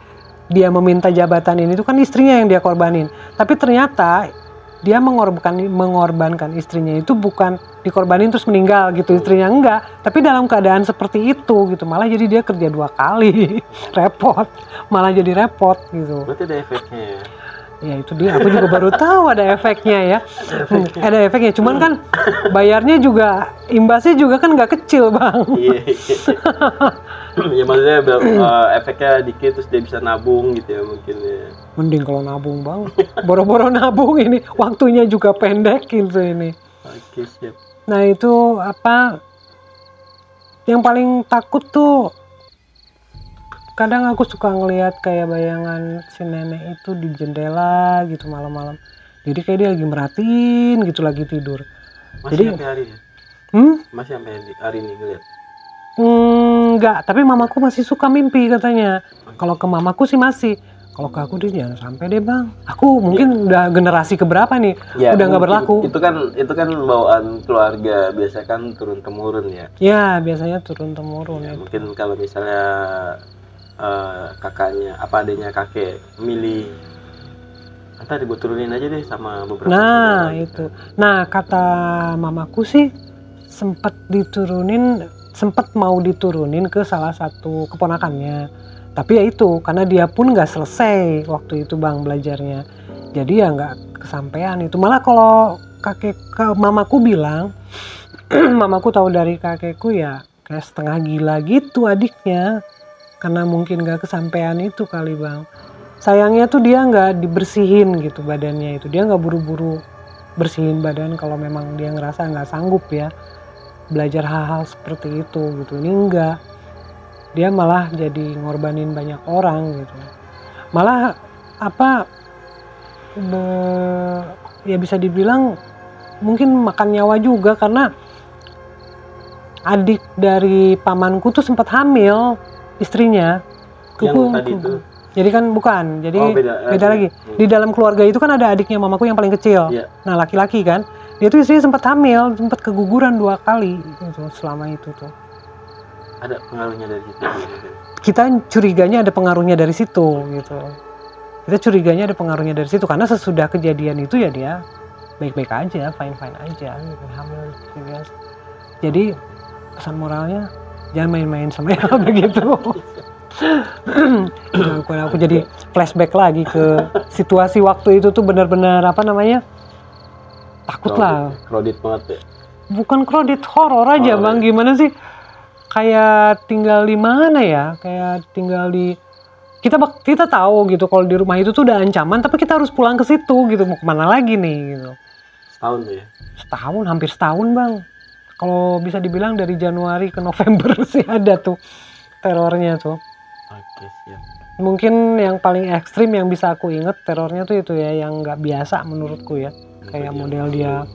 dia meminta jabatan ini itu kan istrinya yang dia korbanin, tapi ternyata dia mengorbankan istrinya itu bukan dikorbanin terus meninggal gitu istrinya, enggak, tapi dalam keadaan seperti itu gitu, malah jadi dia kerja 2 kali repot, malah jadi repot gitu. Berarti ada efeknya ya? Ya itu dia, aku juga baru tahu ada efeknya ya. Ada efeknya, cuman kan bayarnya juga, imbasnya juga kan nggak kecil bang. Iya. Ya maksudnya efeknya dikit terus dia bisa nabung gitu ya mungkin ya. Mending kalau nabung bang, boro-boro nabung ini, waktunya juga pendek gitu ini. Oke, siap. Nah itu apa, yang paling takut tuh, kadang aku suka ngelihat kayak bayangan si nenek itu di jendela gitu malam-malam. Jadi kayak dia lagi merhatiin gitu, lagi tidur. Masih Jadi, sampai hari ya? Masih sampai hari ini ngeliat? Enggak, tapi mamaku masih suka mimpi katanya. Kalau ke mamaku sih masih. Kalau ke aku dia jangan sampai deh bang. Aku mungkin udah generasi keberapa nih, Ya, udah nggak berlaku. Itu kan bawaan keluarga, biasa kan turun temurun ya. Ya biasanya turun temurun Ya, itu. mungkin kalau misalnya kakaknya apa adanya kakek milih, ntar gue turunin aja deh sama beberapa. Nah itu. Nah kata mamaku sih sempat mau diturunin ke salah satu keponakannya. Tapi ya itu, karena dia pun nggak selesai waktu itu bang belajarnya. Jadi ya nggak kesampaian itu. Malah kalau mamaku bilang, mamaku tahu dari kakekku ya kayak setengah gila gitu adiknya. Karena mungkin nggak kesampaian itu kali bang. Sayangnya tuh dia nggak dibersihin gitu badannya itu. Dia nggak buru-buru bersihin badan kalau memang dia ngerasa nggak sanggup ya belajar hal-hal seperti itu gitu. Ini enggak. Dia malah jadi ngorbanin banyak orang gitu. Malah apa ya bisa dibilang mungkin makan nyawa juga, karena adik dari pamanku tuh sempat hamil istrinya. Yang tadi itu. Jadi kan bukan, jadi beda lagi. Di dalam keluarga itu kan ada adiknya mamaku yang paling kecil. Yeah. Nah laki-laki kan, dia tuh istrinya sempat hamil, sempat keguguran 2 kali gitu selama itu tuh. Ada pengaruhnya dari situ. Kita curiganya ada pengaruhnya dari situ gitu. Kita curiganya ada pengaruhnya dari situ, karena sesudah kejadian itu ya dia baik-baik aja, fine-fine aja gitu, hamil gitu. Jadi pesan moralnya jangan main-main sama yang begitu. Aku jadi flashback lagi ke situasi waktu itu tuh, benar-benar apa namanya, takut lah. Kredit banget ya. Bukan kredit, horor aja bang. Gimana sih, kayak tinggal di mana ya, kayak tinggal di kita tahu gitu kalau di rumah itu tuh udah ancaman, tapi kita harus pulang ke situ gitu. Mau kemana lagi nih gitu. Setahun tuh ya? Setahun, hampir setahun bang. Kalau bisa dibilang dari Januari ke November sih ada tuh terornya tuh. Oke, siap. Mungkin yang paling ekstrim yang bisa aku inget terornya tuh itu ya, yang nggak biasa menurutku ya. Kayak model dia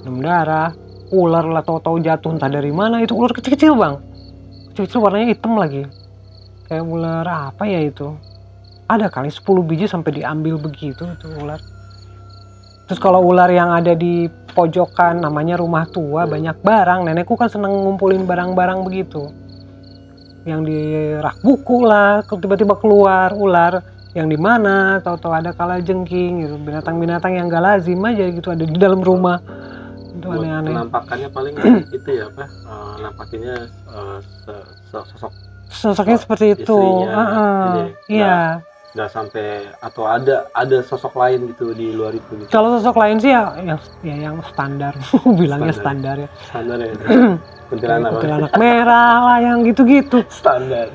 minum darah, ular lah tahu-tahu jatuh entah dari mana. Itu ular kecil-kecil bang, kecil-kecil warnanya hitam lagi. Kayak ular apa ya itu? Ada kali 10 biji sampai diambil begitu tuh ular. Terus kalau ular yang ada di pojokan namanya rumah tua, banyak barang. Nenekku kan seneng ngumpulin barang-barang begitu. Yang di rak buku lah, tiba-tiba keluar ular yang di mana, tahu-tahu ada kalajengking gitu, binatang-binatang yang gak lazim aja gitu ada di dalam rumah. Itu aneh-aneh. Penampakannya paling itu ya apa? Nampakinnya sosoknya seperti itu. Iya. Nggak sampai atau ada sosok lain gitu di luar itu gitu. Kalau sosok lain sih ya yang standar. Bilangnya standar ya. Standar ya. Kuntilanak merah lah yang gitu-gitu. Standar.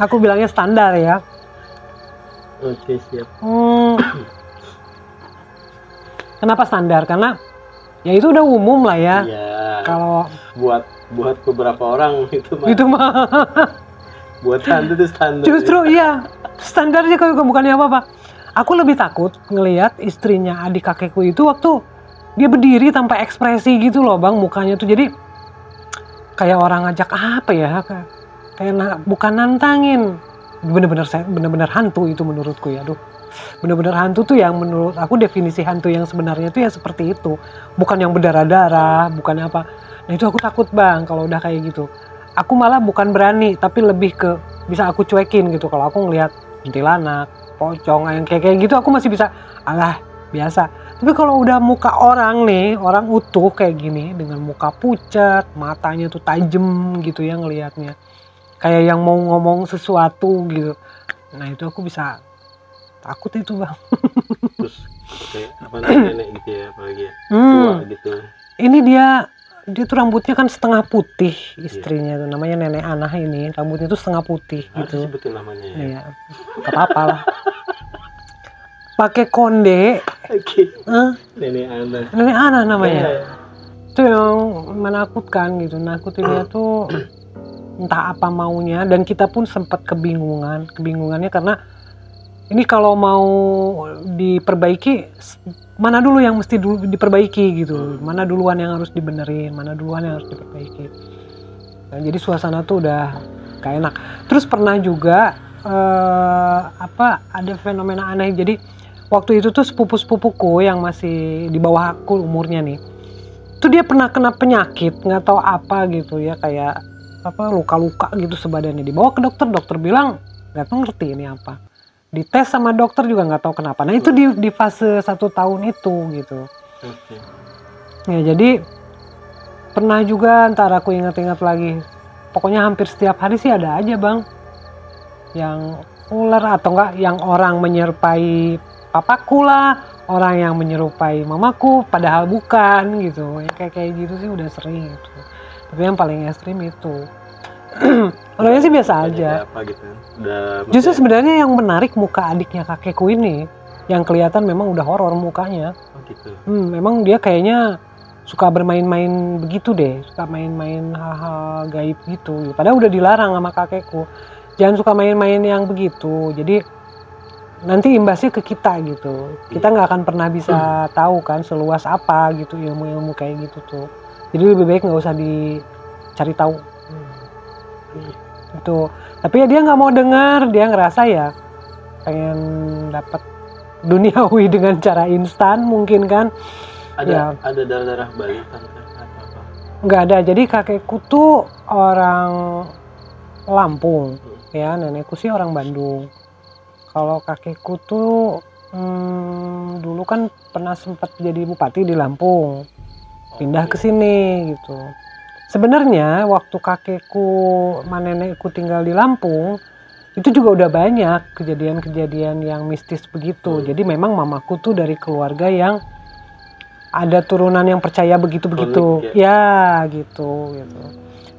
Aku bilangnya standar ya. Oke, siap. Kenapa standar? Karena ya itu udah umum lah ya. Iya. Kalau buat beberapa orang itu mah. Buat hantu itu standar. Justru iya, standarnya kalau bukannya apa-apa. Aku lebih takut ngelihat istrinya adik kakekku itu waktu dia berdiri tanpa ekspresi gitu loh bang, mukanya tuh jadi kayak orang ngajak apa ya, kayak bukan nantangin, bener-bener hantu itu menurutku ya. Aduh, bener-bener hantu tuh yang menurut aku definisi hantu yang sebenarnya tuh ya seperti itu, bukan yang berdarah-darah, bukan apa. Nah itu aku takut bang kalau udah kayak gitu. Aku malah bukan berani, tapi lebih ke bisa aku cuekin gitu. Kalau aku ngelihat kuntilanak, pocong, yang kayak gitu aku masih bisa, alah biasa. Tapi kalau udah muka orang nih, orang utuh kayak gini, dengan muka pucat, matanya tuh tajem gitu ya ngelihatnya, kayak yang mau ngomong sesuatu gitu. Nah itu aku bisa takut itu bang. Terus kayak apa nenek gitu ya, apalagi ya tua gitu. Ini dia tuh rambutnya kan setengah putih, istrinya tuh namanya Nenek Anah ini, rambutnya tuh setengah putih gitu. Sebutin namanya ya. Iya, nggak apa-apa lah. Pakai konde. Oke. Nenek Anah. Nenek Anah namanya. Iya. Itu yang menakutkan gitu, nakutin dia tuh entah apa maunya, dan kita pun sempat kebingungannya karena ini kalau mau diperbaiki mana dulu yang mesti dulu diperbaiki gitu, mana duluan yang harus dibenerin, mana duluan yang harus diperbaiki. Nah, jadi suasana tuh udah gak enak. Terus pernah juga ada fenomena aneh. Jadi waktu itu tuh sepupu-sepupuku yang masih di bawah aku umurnya nih, itu dia pernah kena penyakit nggak tahu apa gitu ya, kayak luka-luka gitu sebadannya. Dibawa ke dokter, dokter bilang nggak ngerti ini apa. Dites sama dokter juga nggak tahu kenapa. Nah itu di fase 1 tahun itu gitu. Ya jadi pernah juga, ntar aku ingat-ingat lagi, pokoknya hampir setiap hari sih ada aja bang yang ular atau enggak yang orang menyerupai papaku lah, orang yang menyerupai mamaku padahal bukan gitu. Ya, kayak gitu sih udah sering gitu. Tapi yang paling ekstrim itu orangnya sih biasa aja. Apa gitu. Justru sebenarnya yang menarik muka adiknya kakekku ini, yang kelihatan memang udah horor mukanya. Gitu. Memang dia kayaknya suka bermain-main begitu deh, suka main-main hal-hal gaib gitu. Padahal udah dilarang sama kakekku, jangan suka main-main yang begitu. Jadi nanti imbasnya ke kita gitu. Kita nggak akan pernah bisa tahu kan seluas apa gitu ilmu-ilmu kayak gitu tuh. Jadi lebih baik nggak usah dicari tahu. Itu. Tapi ya dia nggak mau dengar, dia ngerasa ya pengen dapat duniawi dengan cara instan mungkin kan. Ada darah-darah Bali kan apa? Nggak ada. Jadi kakekku tuh orang Lampung, ya nenekku sih orang Bandung. Kalau kakekku tuh dulu kan pernah sempat jadi bupati di Lampung, pindah ke sini gitu. Sebenarnya waktu kakekku sama nenekku tinggal di Lampung, itu juga udah banyak kejadian-kejadian yang mistis begitu. Jadi memang mamaku tuh dari keluarga yang ada turunan yang percaya begitu-begitu. Ya gitu.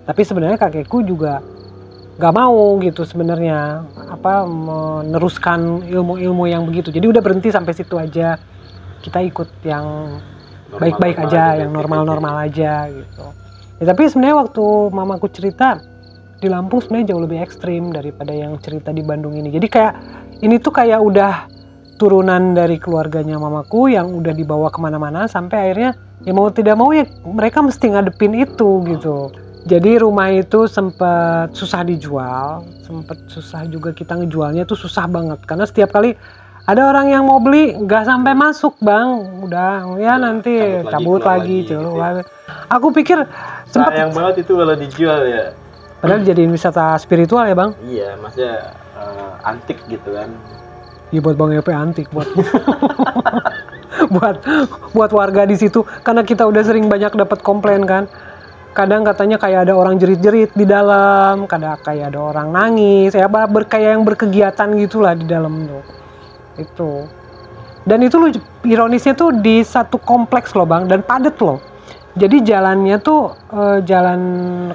Tapi sebenarnya kakekku juga gak mau gitu sebenarnya meneruskan ilmu-ilmu yang begitu. Jadi udah berhenti sampai situ aja. Kita ikut yang baik-baik aja, yang normal-normal aja gitu. Ya, tapi sebenarnya waktu mamaku cerita di Lampung sebenarnya jauh lebih ekstrim daripada yang cerita di Bandung ini. Jadi kayak ini tuh kayak udah turunan dari keluarganya mamaku yang udah dibawa kemana-mana sampai akhirnya ya mau tidak mau ya mereka mesti ngadepin itu gitu. Jadi rumah itu sempat susah dijual, sempat susah juga kita ngejualnya tuh susah banget karena setiap kali ada orang yang mau beli nggak sampai masuk bang, udah ya nanti cabut lagi gitu. Aku pikir sempat sayang banget itu kalau dijual ya. Padahal jadiin wisata spiritual ya bang. Iya, maksudnya antik gitu kan. Iya buat bang Epe antik buat warga di situ karena kita udah sering banyak dapat komplain kan. Kadang katanya kayak ada orang jerit-jerit di dalam, kadang kayak ada orang nangis, ya kayak yang berkegiatan gitulah di dalam tuh. Itu. Dan itu ironisnya tuh di satu kompleks loh bang, dan padat loh. Jadi jalannya tuh jalan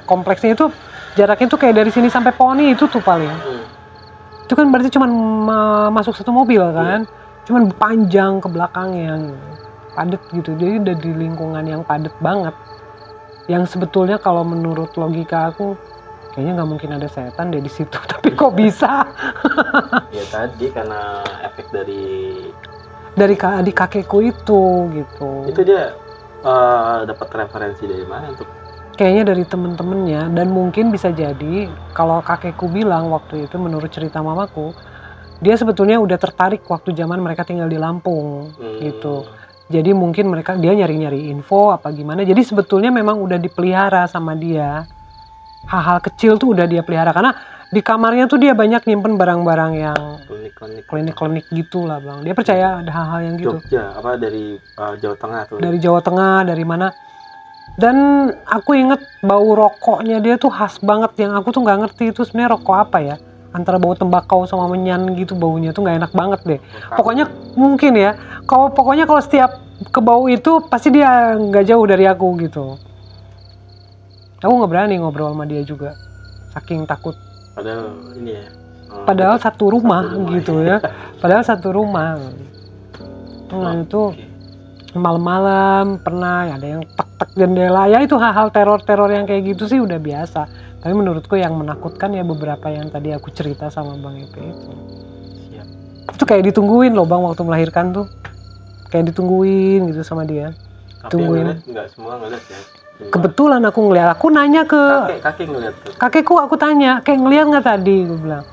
kompleksnya itu jaraknya tuh kayak dari sini sampai Poni itu tuh paling. Itu kan berarti cuma masuk satu mobil kan, cuman panjang ke belakangnya, padat gitu. Jadi udah di lingkungan yang padat banget. Yang sebetulnya kalau menurut logika aku kayaknya nggak mungkin ada setan deh di situ, tapi kok bisa? Ya tadi karena efek dari adik kakekku itu gitu. Itu dia dapat referensi dari mana untuk? Kayaknya dari temen-temennya, dan mungkin bisa jadi kalau kakekku bilang waktu itu menurut cerita mamaku, dia sebetulnya udah tertarik waktu zaman mereka tinggal di Lampung gitu. Jadi mungkin dia nyari-nyari info apa gimana. Jadi sebetulnya memang udah dipelihara sama dia. Hal-hal kecil tuh udah dia pelihara karena di kamarnya tuh dia banyak nyimpen barang-barang yang klinik-klinik gitu lah bang. Dia percaya ada hal-hal yang gitu. Jogja apa dari Jawa Tengah tuh? Dari Jawa Tengah, dari mana? Dan aku inget bau rokoknya dia tuh khas banget, yang aku tuh nggak ngerti itu sebenarnya rokok apa ya. antara bau tembakau sama menyan gitu, baunya tuh nggak enak banget deh. Pokoknya mungkin ya, pokoknya kalau setiap kebau itu pasti dia nggak jauh dari aku gitu. Aku nggak berani ngobrol sama dia juga, saking takut. Padahal ini ya. Padahal satu rumah gitu ya. Padahal satu rumah. Nah itu malam-malam pernah ada yang tek-tek jendela. Ya itu hal-hal teror-teror yang kayak gitu sih udah biasa. Tapi menurutku yang menakutkan ya beberapa yang tadi aku cerita sama Bang Epe itu. Siap. Itu kayak ditungguin loh Bang waktu melahirkan tuh. Kayak ditungguin gitu sama dia. Tapi Tungguin. Enggak semua ngeliat ya. Kebetulan aku ngeliat, aku nanya ke kakek ngeliat tuh. Kakekku, aku tanya, kayak ngeliat nggak tadi? Gue bilang,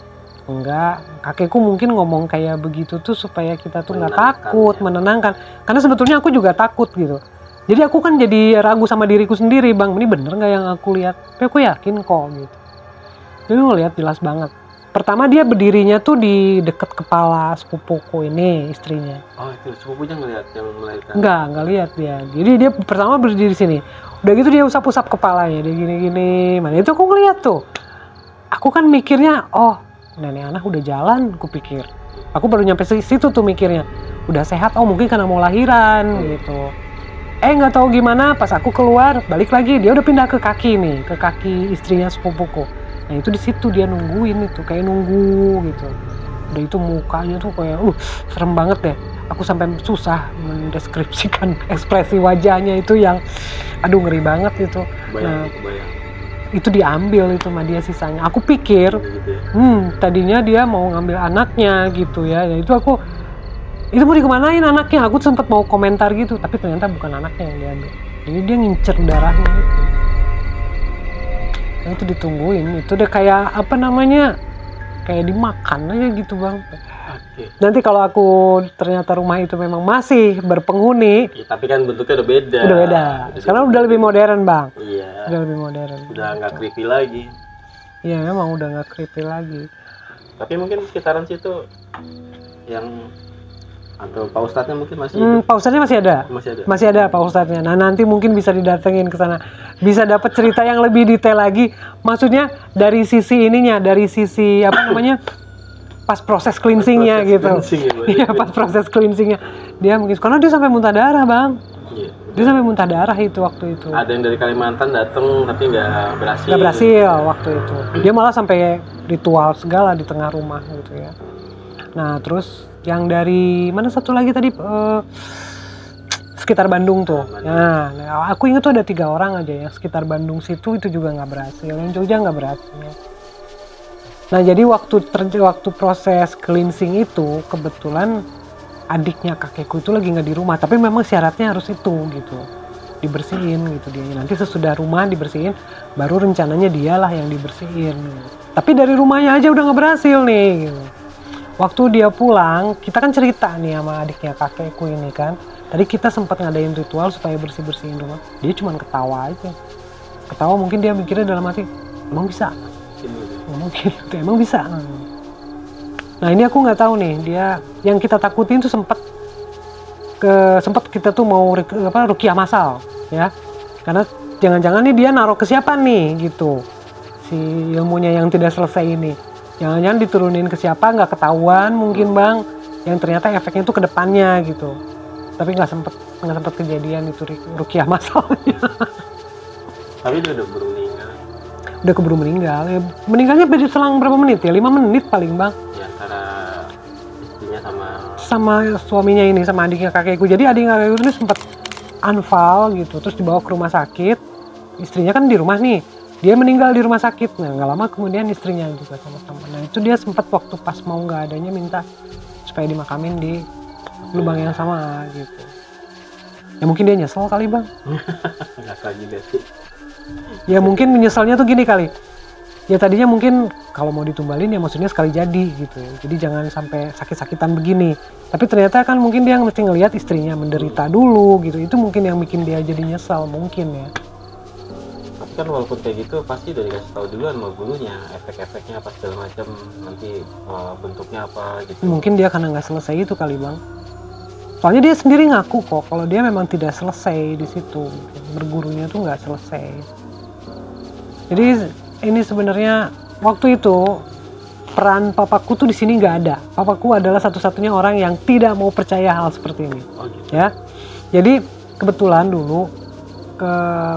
enggak. Kakekku mungkin ngomong kayak begitu tuh supaya kita tuh nggak takut, ya. Menenangkan. Karena sebetulnya aku juga takut gitu. Jadi aku kan jadi ragu sama diriku sendiri, Bang, ini bener nggak yang aku lihat? Tapi aku yakin kok gitu. Jadi ngeliat jelas banget. Pertama dia berdirinya tuh di deket kepala sepupuku ini, istrinya. Oh itu sepupunya ngeliat yang melahirkan? Enggak lihat dia. Jadi dia pertama berdiri sini. Udah gitu dia usap-usap kepalanya, dia gini-gini. Mana itu aku ngeliat tuh. Aku kan mikirnya, oh nenek anak udah jalan, aku pikir. Aku baru nyampe situ tuh mikirnya. Udah sehat, oh mungkin karena mau lahiran gitu. Nggak tahu gimana, pas aku keluar, balik lagi dia udah pindah ke kaki nih, ke kaki istrinya sepupuku. Nah itu di situ dia nungguin itu, kayak nunggu gitu. Udah itu mukanya tuh kayak, serem banget deh. Aku sampai susah mendeskripsikan ekspresi wajahnya itu yang, aduh ngeri banget itu. Bayang. Itu diambil itu sama dia sisanya. Aku pikir, gitu ya? Tadinya dia mau ngambil anaknya gitu ya. Itu mau dikemanain anaknya? Aku sempat mau komentar gitu, tapi ternyata bukan anaknya yang diambil. Jadi dia ngincer darahnya itu. Nah, itu ditungguin. Itu udah kayak apa namanya? Kayak dimakan aja gitu Bang. Okay. Nanti kalau aku ternyata rumah itu memang masih berpenghuni, ya, tapi kan bentuknya udah beda. Udah beda. Sekarang udah lebih modern Bang. Iya. Udah lebih modern. Udah nggak creepy lagi. Iya memang udah nggak creepy lagi. Tapi mungkin sekitaran situ yang atau Pak Ustadznya mungkin masih hidup? Pak Ustadznya masih ada. Masih ada Pak Ustadznya. Nah nanti mungkin bisa didatengin ke sana. Bisa dapat cerita yang lebih detail lagi. Maksudnya dari sisi ininya, dari sisi apa namanya? Pas proses cleansingnya gitu. Iya pas proses cleansingnya. Dia mungkin karena dia sampai muntah darah Bang. Iya. Dia sampai muntah darah itu waktu itu. Ada yang dari Kalimantan datang tapi nggak berhasil. Nggak berhasil waktu itu. Dia malah sampai ritual segala di tengah rumah gitu ya. Nah terus yang dari mana satu lagi tadi sekitar Bandung tuh. Nah aku ingat tuh ada 3 orang aja yang sekitar Bandung situ itu juga nggak berhasil. Yang Jogja nggak berhasil. Nah jadi waktu proses cleansing itu kebetulan adiknya kakekku itu lagi nggak di rumah, tapi memang syaratnya harus itu gitu, dibersihin gitu dia. Nanti sesudah rumah dibersihin, baru rencananya dialah yang dibersihin. Tapi dari rumahnya aja udah nggak berhasil nih. Gitu. Waktu dia pulang, kita kan cerita nih sama adiknya kakekku ini kan. Tadi kita sempat ngadain ritual supaya bersih-bersihin rumah. Dia cuma ketawa aja. Ketawa mungkin dia mikirnya dalam hati, emang bisa? Mungkin, emang bisa. Nah ini aku nggak tahu nih, dia yang kita takutin tuh sempat kita tuh mau ruqyah masal ya, karena jangan-jangan nih dia naruh ke siapa nih gitu, si ilmunya yang tidak selesai ini, jangan-jangan diturunin ke siapa nggak ketahuan mungkin Bang, yang ternyata efeknya tuh ke depannya gitu, tapi nggak sempet kejadian itu ruqyah masalnya. Tapi dia udah meninggal. Udah keburu meninggal ya, meninggalnya selang berapa menit ya, 5 menit paling Bang. Antara istrinya sama suaminya ini, sama adiknya kakekku. Jadi adiknya kakekku ini sempat anfal gitu, terus dibawa ke rumah sakit. Istrinya kan di rumah nih, dia meninggal di rumah sakit. Nah nggak lama kemudian istrinya juga sama-sama. Nah itu dia sempat waktu pas mau nggak adanya minta supaya dimakamin di lubang yang sama gitu. Ya mungkin dia nyesel kali Bang. Nggak lagi deh sih. Ya mungkin menyesalnya tuh gini kali. Ya tadinya mungkin kalau mau ditumbalin ya maksudnya sekali jadi gitu. Jadi jangan sampai sakit-sakitan begini. Tapi ternyata kan mungkin dia mesti ngelihat istrinya menderita dulu gitu. Itu mungkin yang bikin dia jadi nyesal mungkin ya. Tapi kan walaupun kayak gitu pasti udah dikasih tahu duluan sama gurunya efek-efeknya apa segala macam, nanti bentuknya apa gitu. Mungkin dia karena nggak selesai itu kali Bang. Soalnya dia sendiri ngaku kok kalau dia memang tidak selesai di situ. Bergurunya tuh nggak selesai. Jadi ini sebenarnya waktu itu peran papaku tuh di sini nggak ada. Papaku adalah satu-satunya orang yang tidak mau percaya hal seperti ini. Ya, jadi kebetulan dulu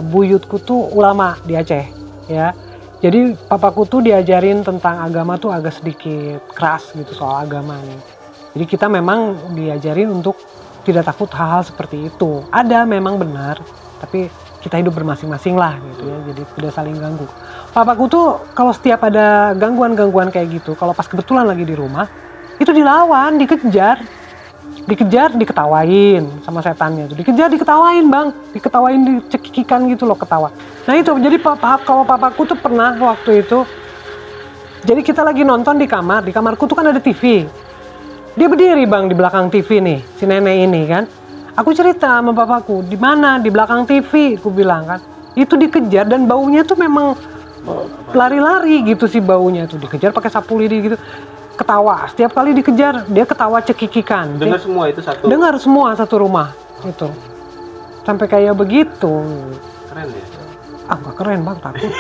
buyutku tuh ulama di Aceh, ya. Jadi papaku tuh diajarin tentang agama tuh agak sedikit keras gitu soal agama nih. Jadi kita memang diajarin untuk tidak takut hal-hal seperti itu. Ada memang benar, tapi kita hidup bermasing-masing lah gitu ya, jadi tidak saling ganggu. Papaku tuh kalau setiap ada gangguan-gangguan kayak gitu, kalau pas kebetulan lagi di rumah, itu dilawan, dikejar, diketawain sama setannya tuh, diketawain bang, diketawain, dicekikikan gitu loh, ketawa. Nah itu, jadi kalau papaku tuh pernah waktu itu, jadi kita lagi nonton di kamarku tuh kan ada TV, dia berdiri bang di belakang TV nih, si nenek ini kan. Aku cerita sama papaku, di mana? Di belakang TV, aku bilang kan. Itu dikejar dan baunya tuh memang lari-lari gitu sih baunya tuh. Dikejar pakai sapu lidi gitu. Ketawa, setiap kali dikejar dia ketawa cekikikan. Dengar semua itu satu. Dengar semua satu rumah itu. Sampai kayak begitu. Keren ya? Gak keren bang, takut.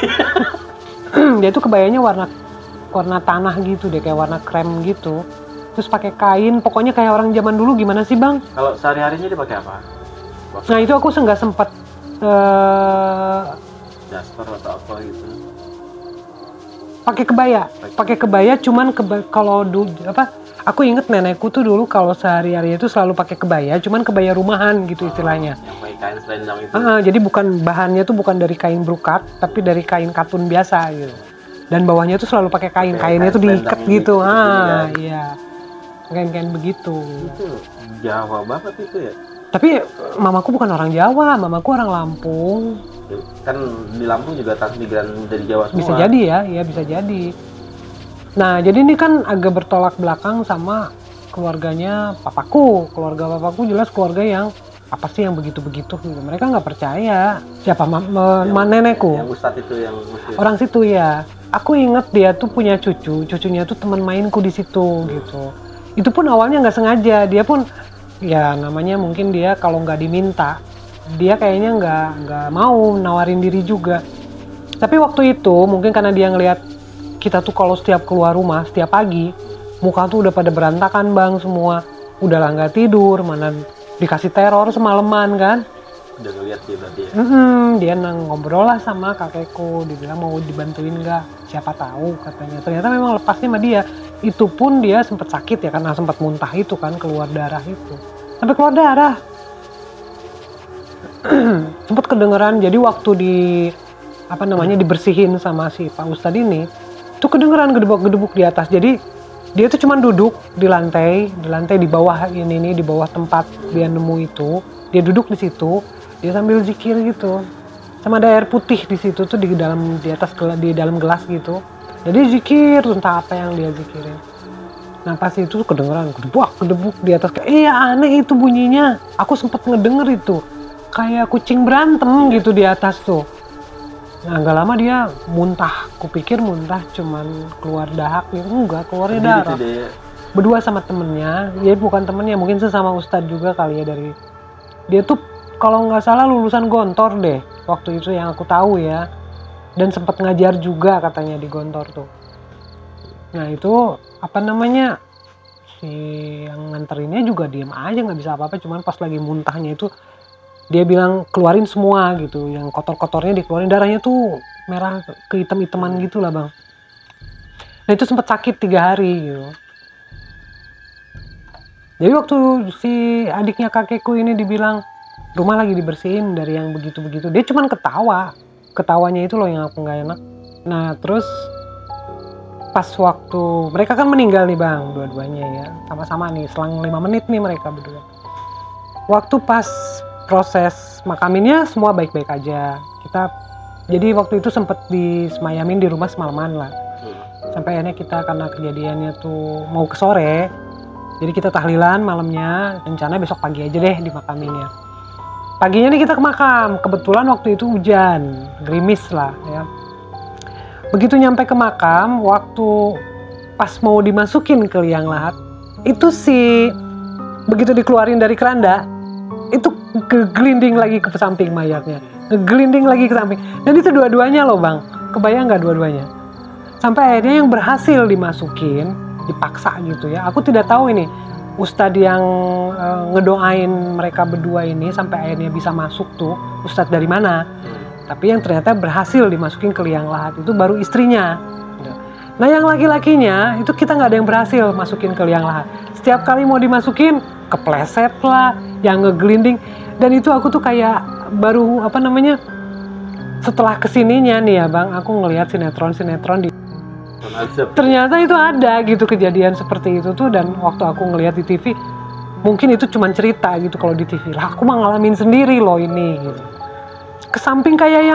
Dia tuh kebayanya warna tanah gitu deh, kayak warna krem gitu. Terus pakai kain, pokoknya kayak orang zaman dulu. Gimana sih bang? Kalau sehari-harinya dia pakai apa? Nah itu aku nggak sempet daster atau apa gitu. Pakai kebaya, cuman kalau dulu aku inget nenekku tuh dulu kalau sehari-hari itu selalu pakai kebaya, cuman kebaya rumahan gitu istilahnya. Yang pakai kain selendang itu. Jadi bahannya tuh bukan dari kain brokat, tapi dari kain katun biasa gitu. Dan bawahnya tuh selalu pakai kainnya tuh diikat gitu. Iya. Kain-kain begitu. Itu Jawa banget itu ya. Tapi mamaku bukan orang Jawa, mamaku orang Lampung. Kan di Lampung juga transmigran dari Jawa semua. Bisa jadi ya bisa jadi. Nah, jadi ini kan agak bertolak belakang sama keluarganya papaku. Keluarga papaku jelas keluarga yang apa sih yang begitu-begitu gitu. Mereka nggak percaya. Siapa nenekku? Yang ustadz itu yang muslim. Orang situ ya. Aku inget dia tuh punya cucunya tuh teman mainku di situ gitu. Itu pun awalnya nggak sengaja, dia pun ya namanya mungkin dia kalau nggak diminta, dia kayaknya nggak mau nawarin diri juga. Tapi waktu itu mungkin karena dia ngelihat kita tuh kalau setiap keluar rumah setiap pagi, muka tuh udah pada berantakan bang semua, udahlah nggak tidur, mana dikasih teror semalaman kan. Udah ngeliat dia berarti ya? Dia ngobrol lah sama kakekku, dibilang mau dibantuin nggak, siapa tahu katanya. Ternyata memang lepasnya sama dia. Itu pun dia sempat sakit ya, karena sempat muntah itu kan, keluar darah itu. Sampai keluar darah. Sempat kedengeran, jadi waktu dibersihin sama si Pak Ustadz ini, itu kedengeran gedebuk-gedebuk di atas. Jadi dia tuh cuma duduk di lantai di bawah ini di bawah tempat dia nemu itu. Dia duduk di situ, dia sambil zikir gitu. Sama ada air putih di situ tuh di dalam gelas gitu. Jadi zikir entah apa yang dia zikirin. Nah pas itu kedengeran gedebuk di atas. Iya aneh itu bunyinya. Aku sempet ngedenger itu. Kayak kucing berantem gitu di atas tuh. Nah gak lama dia muntah. Kupikir muntah cuman keluar dahak gitu. Enggak, keluarnya darah. Berdua sama temennya. Ya bukan temennya, mungkin sesama ustadz juga kali ya dari. Dia tuh kalau nggak salah lulusan Gontor deh. Waktu itu yang aku tahu ya. Dan sempat ngajar juga katanya di Gontor tuh. Nah itu si yang nganterinnya juga diem aja nggak bisa apa-apa, cuman pas lagi muntahnya itu dia bilang keluarin semua gitu, yang kotor-kotornya dikeluarin, darahnya tuh merah ke hitam-hitaman gitu lah bang. Nah itu sempat sakit 3 hari gitu. Jadi waktu si adiknya kakekku ini dibilang rumah lagi dibersihin dari yang begitu-begitu, dia cuman ketawanya itu loh yang aku nggak enak. Nah terus pas waktu mereka kan meninggal nih bang, dua-duanya ya sama-sama nih, selang 5 menit nih mereka berdua. Waktu pas proses makaminnya semua baik-baik aja. Jadi waktu itu sempet disemayamin di rumah semalaman lah. Sampai akhirnya kita karena kejadiannya tuh mau ke sore, jadi kita tahlilan malamnya, rencana besok pagi aja deh dimakaminnya. Paginya nih kita ke makam, kebetulan waktu itu hujan, gerimis lah ya. Begitu nyampe ke makam, waktu pas mau dimasukin ke liang lahat, itu begitu dikeluarin dari keranda, itu kegelinding lagi ke samping mayatnya, kegelinding lagi ke samping. Dan itu dua-duanya loh bang, kebayang nggak dua-duanya? Sampai akhirnya yang berhasil dimasukin, dipaksa gitu ya. Aku tidak tahu ini ustadz yang ngedoain mereka berdua ini sampai akhirnya bisa masuk tuh ustadz dari mana. Tapi yang ternyata berhasil dimasukin ke liang lahat itu baru istrinya. Nah yang laki-lakinya itu kita nggak ada yang berhasil masukin ke liang lahat. Setiap kali mau dimasukin kepleset lah, yang ngegelinding. Dan itu aku tuh kayak baru setelah kesininya nih ya bang, aku ngelihat sinetron di ternyata itu ada gitu kejadian seperti itu tuh. Dan waktu aku ngelihat di TV, mungkin itu cuma cerita gitu kalau di TV. Lah aku mah ngalamin sendiri loh ini gitu. Kesamping kayak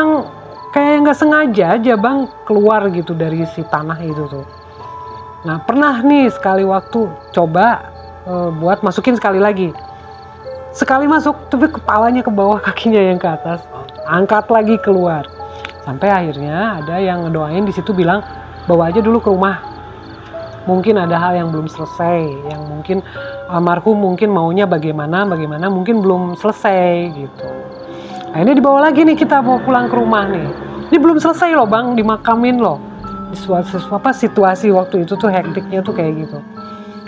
nggak sengaja aja bang keluar gitu dari si tanah itu tuh. Nah pernah nih sekali waktu coba buat masukin sekali lagi. Sekali masuk tapi kepalanya ke bawah, kakinya yang ke atas. Angkat lagi keluar. Sampai akhirnya ada yang ngedoain di situ bilang bawa aja dulu ke rumah. Mungkin ada hal yang belum selesai, yang mungkin almarhum mungkin maunya bagaimana mungkin belum selesai gitu. Akhirnya dibawa lagi nih, kita mau pulang ke rumah nih. Ini belum selesai loh bang, dimakamin loh. Situasi waktu itu tuh hektiknya tuh kayak gitu.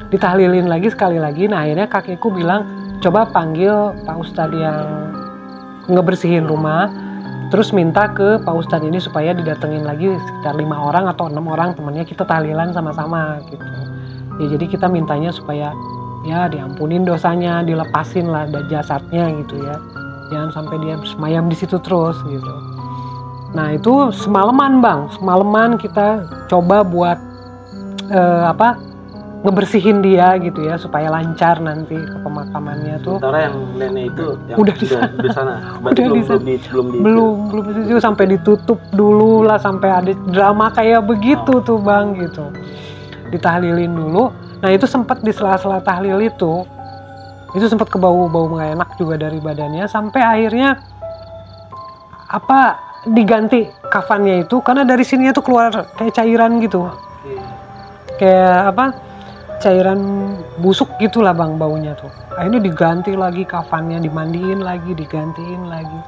Ditahlilin lagi sekali lagi. Nah akhirnya kakekku bilang coba panggil Pak Ustadz yang ngebersihin rumah. Terus minta ke Pak Ustadz ini supaya didatengin lagi sekitar 5 orang atau 6 orang temannya, kita tahlilan sama-sama gitu. Ya jadi kita mintanya supaya ya diampunin dosanya, dilepasin lah jasadnya gitu ya. Jangan sampai dia semayam di situ terus gitu. Nah itu semalaman bang, semalaman kita coba buat ngebersihin dia gitu ya supaya lancar nanti ke pemakamannya tuh. Sementara yang nenek itu yang udah di sana. Belum sampai ditutup dulu lah, sampai ada drama kayak begitu tuh bang gitu. Ditahlilin dulu. Nah itu sempat di sela-sela tahlil itu sempat kebau-bau nggak enak juga dari badannya, sampai akhirnya diganti kafannya itu karena dari sini tuh keluar kayak cairan gitu. Kayak cairan busuk gitulah bang baunya tuh. Akhirnya diganti lagi kafannya, dimandiin lagi, digantiin lagi.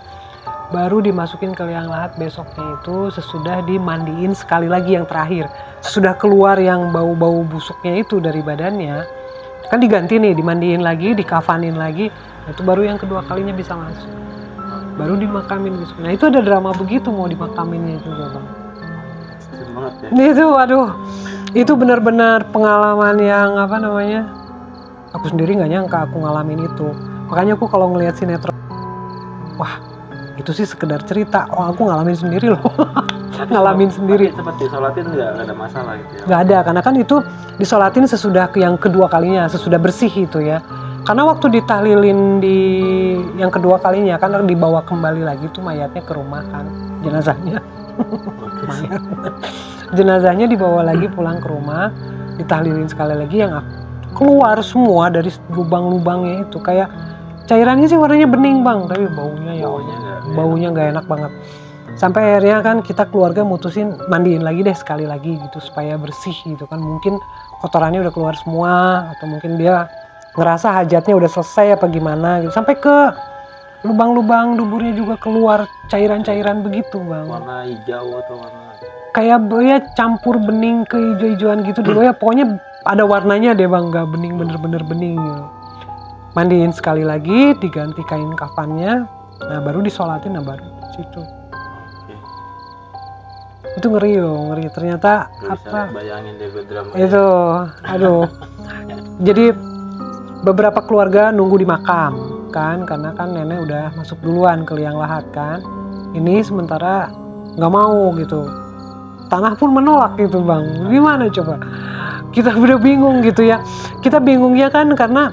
Baru dimasukin ke liang lahat besoknya itu sesudah dimandiin sekali lagi yang terakhir. Sesudah keluar yang bau-bau busuknya itu dari badannya, kan diganti nih, dimandiin lagi, dikafanin lagi. Nah, itu baru yang kedua kalinya bisa masuk. Baru dimakamin besok. Nah itu ada drama begitu mau dimakaminnya juga bang. Ekstrim banget ya. Itu waduh. Itu benar-benar pengalaman yang aku sendiri nggak nyangka aku ngalamin itu. Makanya aku kalau ngelihat sinetron, wah itu sih sekedar cerita. Oh aku ngalamin sendiri loh. Ngalamin sendiri. Sempat disolatin nggak ada masalah gitu ya? Nggak ada, karena kan itu disolatin sesudah yang kedua kalinya, sesudah bersih itu ya. Karena waktu ditahlilin di yang kedua kalinya kan dibawa kembali lagi tuh mayatnya ke rumah kan, jenazahnya. Jenazahnya dibawa lagi pulang ke rumah, ditahlilin sekali lagi, yang keluar semua dari lubang-lubangnya itu kayak cairannya sih warnanya bening bang, tapi baunya nggak enak banget. Sampai akhirnya kan kita keluarga mutusin mandiin lagi deh sekali lagi gitu supaya bersih gitu kan, mungkin kotorannya udah keluar semua atau mungkin dia ngerasa hajatnya udah selesai apa gimana gitu. Sampai ke lubang-lubang duburnya juga keluar cairan-cairan begitu bang. Warna hijau atau warna kayak ya campur bening ke hijau-hijauan gitu dulu ya, pokoknya ada warnanya deh bang, nggak bening, bener-bener bening gitu. Mandiin sekali lagi, diganti kain kafannya, nah baru disolatin, nah baru situ. Itu ngeri loh, ngeri ternyata. Bayangin deh drama itu aduh. Jadi beberapa keluarga nunggu di makam kan, karena kan nenek udah masuk duluan ke liang lahat kan. Ini sementara nggak mau gitu, tanah pun menolak gitu bang. Gimana coba, kita udah bingung gitu ya. Kita bingungnya kan karena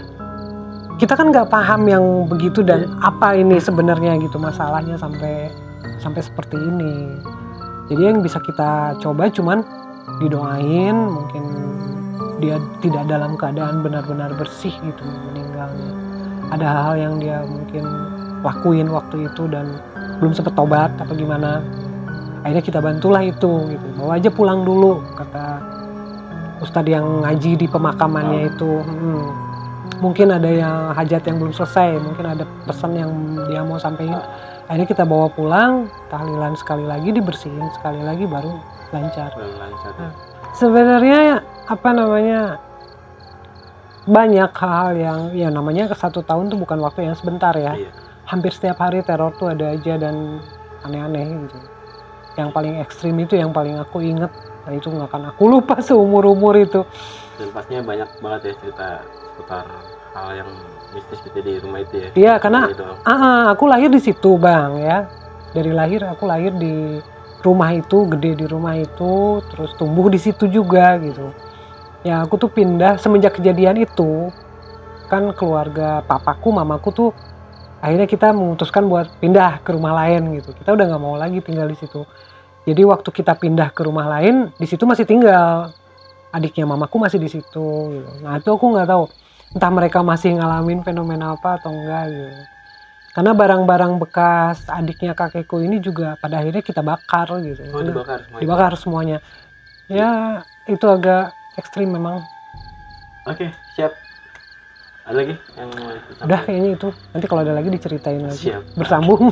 kita kan nggak paham yang begitu dan apa ini sebenarnya gitu masalahnya sampai seperti ini. Jadi yang bisa kita coba cuman didoain, mungkin dia tidak dalam keadaan benar-benar bersih gitu meninggalnya. Ada hal-hal yang dia mungkin lakuin waktu itu dan belum sempat tobat apa gimana. Akhirnya kita bantulah itu gitu. Bawa aja pulang dulu kata ustadz yang ngaji di pemakamannya itu. mungkin ada yang hajat yang belum selesai, mungkin ada pesan yang dia mau sampaikan. Akhirnya kita bawa pulang, tahlilan sekali lagi, dibersihin sekali lagi, baru lancar. Nah, sebenarnya apa namanya, banyak hal-hal yang ya namanya ke 1 tahun tuh bukan waktu yang sebentar ya. Iya. Hampir setiap hari teror tuh ada aja dan aneh-aneh gitu. Yang paling ekstrim itu yang paling aku inget, nah itu nggak akan aku lupa seumur-umur itu. Dan pastinya banyak banget ya cerita seputar hal yang mistis gitu di rumah itu ya. Iya, karena aku lahir di situ Bang ya. Dari lahir aku lahir di rumah itu, gede di rumah itu, terus tumbuh di situ juga gitu. Ya aku tuh pindah semenjak kejadian itu, kan keluarga papaku, mamaku tuh akhirnya kita memutuskan buat pindah ke rumah lain gitu. Kita udah nggak mau lagi tinggal di situ. Jadi waktu kita pindah ke rumah lain, di situ masih tinggal adiknya mamaku masih di situ. Gitu. Nah itu aku nggak tahu, entah mereka masih ngalamin fenomena apa atau enggak gitu. Karena barang-barang bekas adiknya kakekku ini juga pada akhirnya kita bakar gitu. Oh, dibakar semuanya. Dibakar semuanya. Ya itu agak ekstrim memang. Oke, siap. Ada lagi yang mau disampaikan? Udah kayaknya itu. Nanti kalau ada lagi diceritain lagi. Siap. Bersambung.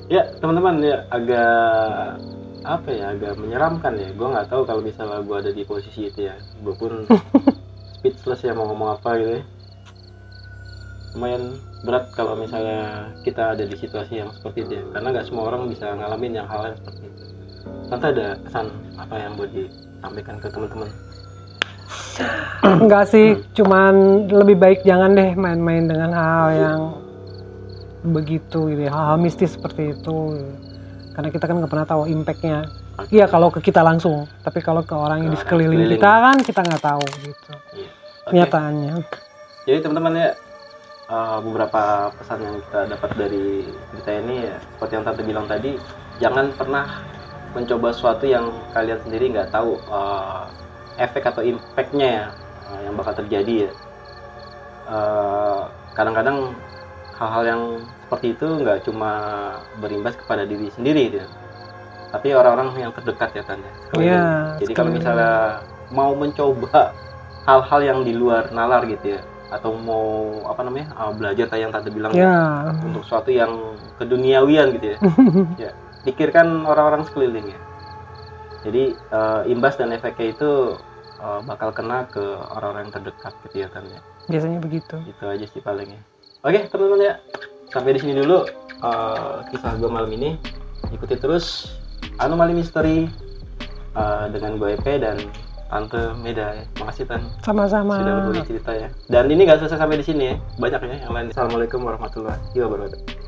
Ya teman-teman ya, agak apa ya, agak menyeramkan ya. Gue nggak tahu kalau misalnya gue ada di posisi itu ya, gue pun speechless ya mau ngomong apa gitu ya. Lumayan berat kalau misalnya kita ada di situasi yang seperti itu ya, karena nggak semua orang bisa ngalamin yang hal yang seperti itu. Tante ada pesan apa yang buat disampaikan ke teman-teman? Enggak sih, cuman lebih baik jangan deh main-main dengan hal yang begitu gitu ya, hal-hal mistis seperti itu gitu. Karena kita kan nggak pernah tahu impactnya. Iya kalau ke kita langsung, tapi kalau ke orang yang di sekeliling kita kan kita nggak tahu gitu. Kenyataannya. Jadi teman-teman ya, beberapa pesan yang kita dapat dari cerita ini ya, seperti yang Tante bilang tadi, jangan pernah mencoba sesuatu yang kalian sendiri nggak tahu efek atau impactnya ya, yang bakal terjadi ya. Kadang-kadang hal-hal yang seperti itu nggak cuma berimbas kepada diri sendiri gitu, tapi orang-orang yang terdekat ya Tante. Jadi kalau misalnya mau mencoba hal-hal yang di luar nalar gitu ya, atau mau apa namanya belajar kayak yang Tante bilang untuk sesuatu yang keduniawian gitu ya, ya pikirkan orang-orang sekeliling ya. Jadi imbas dan efeknya itu bakal kena ke orang-orang yang terdekat gitu ya Tante. Biasanya begitu. Itu aja sih palingnya. Oke teman-teman ya, sampai di sini dulu kisah gue malam ini. Ikuti terus Anomali Misteri dengan gue Epe dan Tante Meda ya. Makasih Tan. Sama-sama. Sudah berbagi cerita ya. Dan ini nggak selesai sampai di sini ya. Banyak ya yang lain. Assalamualaikum warahmatullahi wabarakatuh.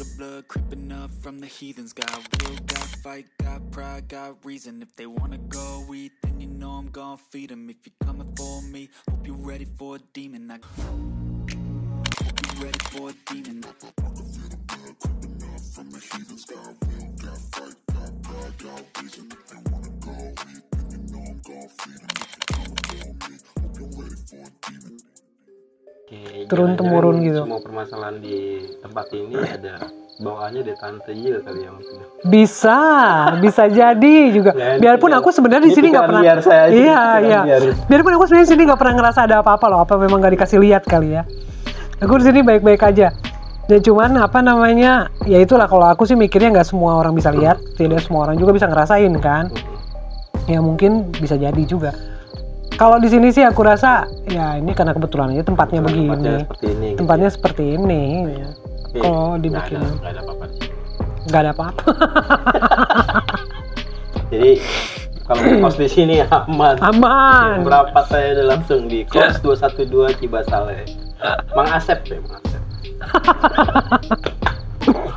the blood creeping up from the heathens. Got will, got fight, got pride, got reason. If they wanna go eat, then you know I'm gon' feed them. If you're coming for me, hope you're ready for a demon. I hope you're ready for a demon. From the heathens, got will, got fight, got pride, got reason. If they wanna go eat, then you know I'm gon' feed them. If you're coming for me, hope you're ready for a demon. Oke, Turun temurun gitu. Semua permasalahan di tempat ini ada bawaannya dari Tante Yil kali yang mungkin. Bisa jadi juga. Ya, Biarpun ya. aku sebenarnya di sini nggak pernah. Biar saya aja, Iya. biar. Biarpun aku sebenarnya di sini nggak pernah ngerasa ada apa-apa loh. Apa memang nggak dikasih lihat kali ya? Aku di sini baik-baik aja. Ya cuman apa namanya? Ya itulah kalau aku sih mikirnya nggak semua orang bisa lihat, tidak semua orang juga bisa ngerasain kan. Ya mungkin bisa jadi juga. Kalau di sini sih aku rasa ya ini karena kebetulan aja tempatnya begini. Tempatnya seperti ini. Ya. Kalau dibikin nggak ada apa-apa. Nggak ada apa-apa. Jadi kalau kos di sini aman. Aman. Berapa saya udah langsung di kos 212 Cibasale. Mang Asep deh, Mang Asep.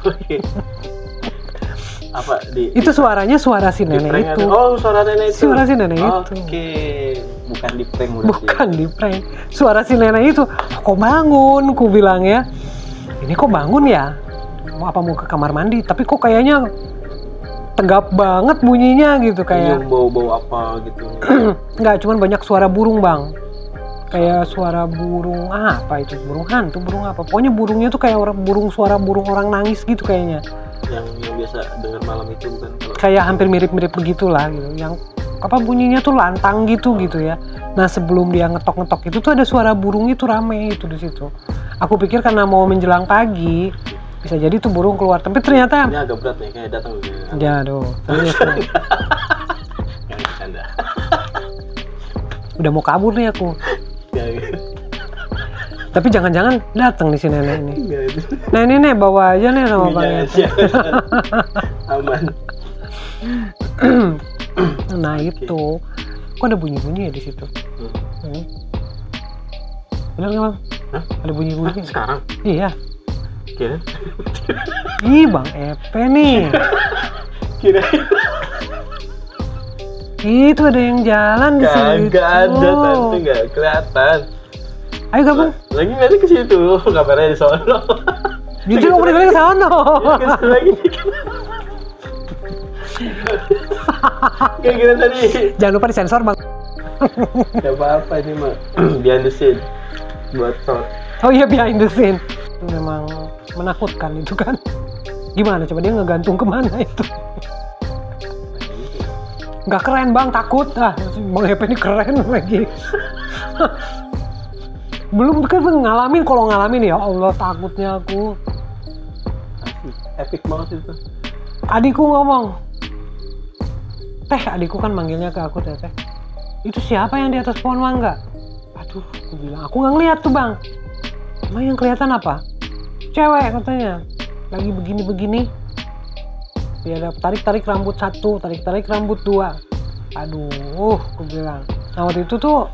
Oke. Apa di itu suaranya suara si nenek itu. Oh, suara nenek itu. Suara si nenek itu. Oke. Bukan di prank udah. Bukan di prank. Suara si nenek itu. Kok bangun? Ku bilang ya. Ini kok bangun ya? Mau ke kamar mandi? Tapi kok kayaknya tegap banget bunyinya gitu kayak. Bau-bau apa gitu. Enggak, cuman banyak suara burung, Bang. Kayak suara burung apa itu? Burung hantu, burung apa? Pokoknya burungnya tuh kayak suara burung orang nangis gitu kayaknya. Yang biasa dengar malam itu bukan? Kayak hampir mirip-mirip begitulah gitu. Yang apa bunyinya tuh lantang gitu ya. Nah sebelum dia ngetok-ngetok itu tuh ada suara burung itu rame itu di situ. Aku pikir karena mau menjelang pagi bisa jadi tuh burung keluar. Tapi ternyata ini agak berat nih kayak datang gitu. Ya aduh. Udah mau kabur nih aku. Tapi jangan-jangan datang nih si nenek ini. Nah ini nih bawa aja nih sama Bang Ete. Aman. Nah itu, kok ada bunyi-bunyi ya di situ? Benar nggak Bang? Hah? Ada bunyi-bunyi? Sekarang? Iya. Kira? Ih Bang Epe nih. Kira? Itu ada yang jalan di situ. Kagak ada, Tante nggak kelihatan. Ayo gabung. Lagi nanti ke situ, kabarnya di sono. Jujur aku udah ke sana. Lagi. Kayak gini tadi. Jangan lupa disensor Bang. Gak apa-apa ini mah behind the scene buat shot. Oh iya behind the scene. Itu memang menakutkan itu kan. Gimana coba dia ngegantung kemana itu? Nggak keren Bang, takut. Bang Epe ini keren lagi. Belum kan ngalamin, kalau ngalamin ya Allah takutnya aku. Epic banget itu. Adikku ngomong, Teh, adikku kan manggilnya ke aku Teh. Itu siapa yang di atas pohon mangga? Aduh, aku bilang, aku nggak ngeliat tuh Bang. Emang yang kelihatan apa? Cewek katanya, lagi begini-begini. Dia ada tarik-tarik rambut satu, tarik-tarik rambut dua. Aduh, aku bilang. Nah waktu itu tuh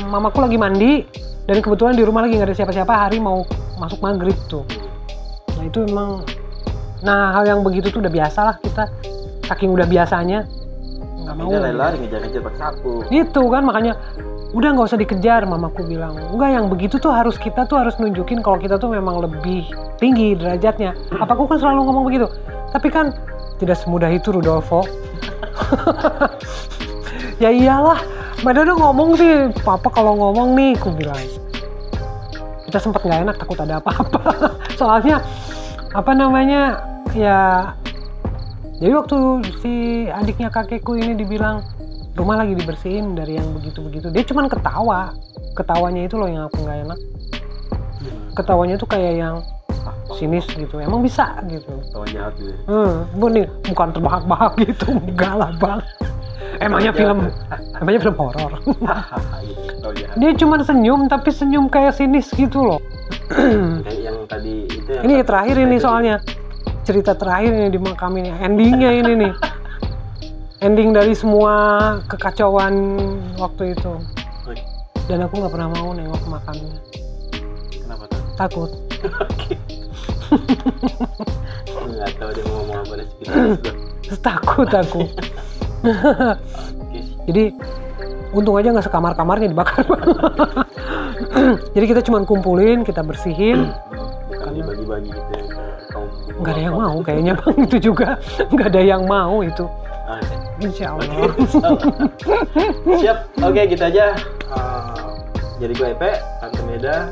mamaku lagi mandi dan kebetulan di rumah lagi nggak ada siapa-siapa, hari mau masuk maghrib tuh. Nah itu emang, nah hal yang begitu tuh udah biasa lah kita, saking udah biasanya nggak mau. Dia lari-lari ngejar-ngejar pakai sapu. Itu kan makanya udah nggak usah dikejar, mamaku bilang. Enggak, yang begitu tuh kita tuh harus nunjukin kalau kita tuh memang lebih tinggi derajatnya. Aku kan selalu ngomong begitu. Tapi kan tidak semudah itu Rudolfo. Ya iyalah, Mbak Dodo ngomong sih, Papa kalau ngomong nih, aku bilang. Kita sempat nggak enak, takut ada apa-apa. Soalnya, apa namanya, ya, jadi waktu si adiknya kakekku ini dibilang, rumah lagi dibersihin dari yang begitu-begitu. Dia cuman ketawa. Ketawanya itu loh yang aku nggak enak. Ketawanya tuh kayak yang sinis gitu. Emang bisa gitu. Ketawa jahat gitu. Bukan terbahak-bahak gitu. Enggak lah Bang. Emangnya film horor. Dia cuma senyum tapi senyum kayak sinis gitu loh. Kayak yang tadi itu yang ini terakhir ini soalnya. Cerita terakhir ini di makam ini. Endingnya ini nih. Ending dari semua kekacauan waktu itu. Dan aku nggak pernah mau nengok makamnya. Kenapa tuh? Takut. Nggak tahu dia mau ngomong apa deh sekitar. Takut aku. Oke sih. Jadi untung aja nggak sekamar-kamarnya dibakar. Jadi kita cuma kumpulin, kita bersihin. Bukan dibagi-bagi gitu ya ke kaum Nggak ada yang mau kayaknya bang, itu juga nggak ada yang mau itu. Oke. Insya Allah. Siap. Oke, gitu aja. Jadi gue Epe, Tante Meda.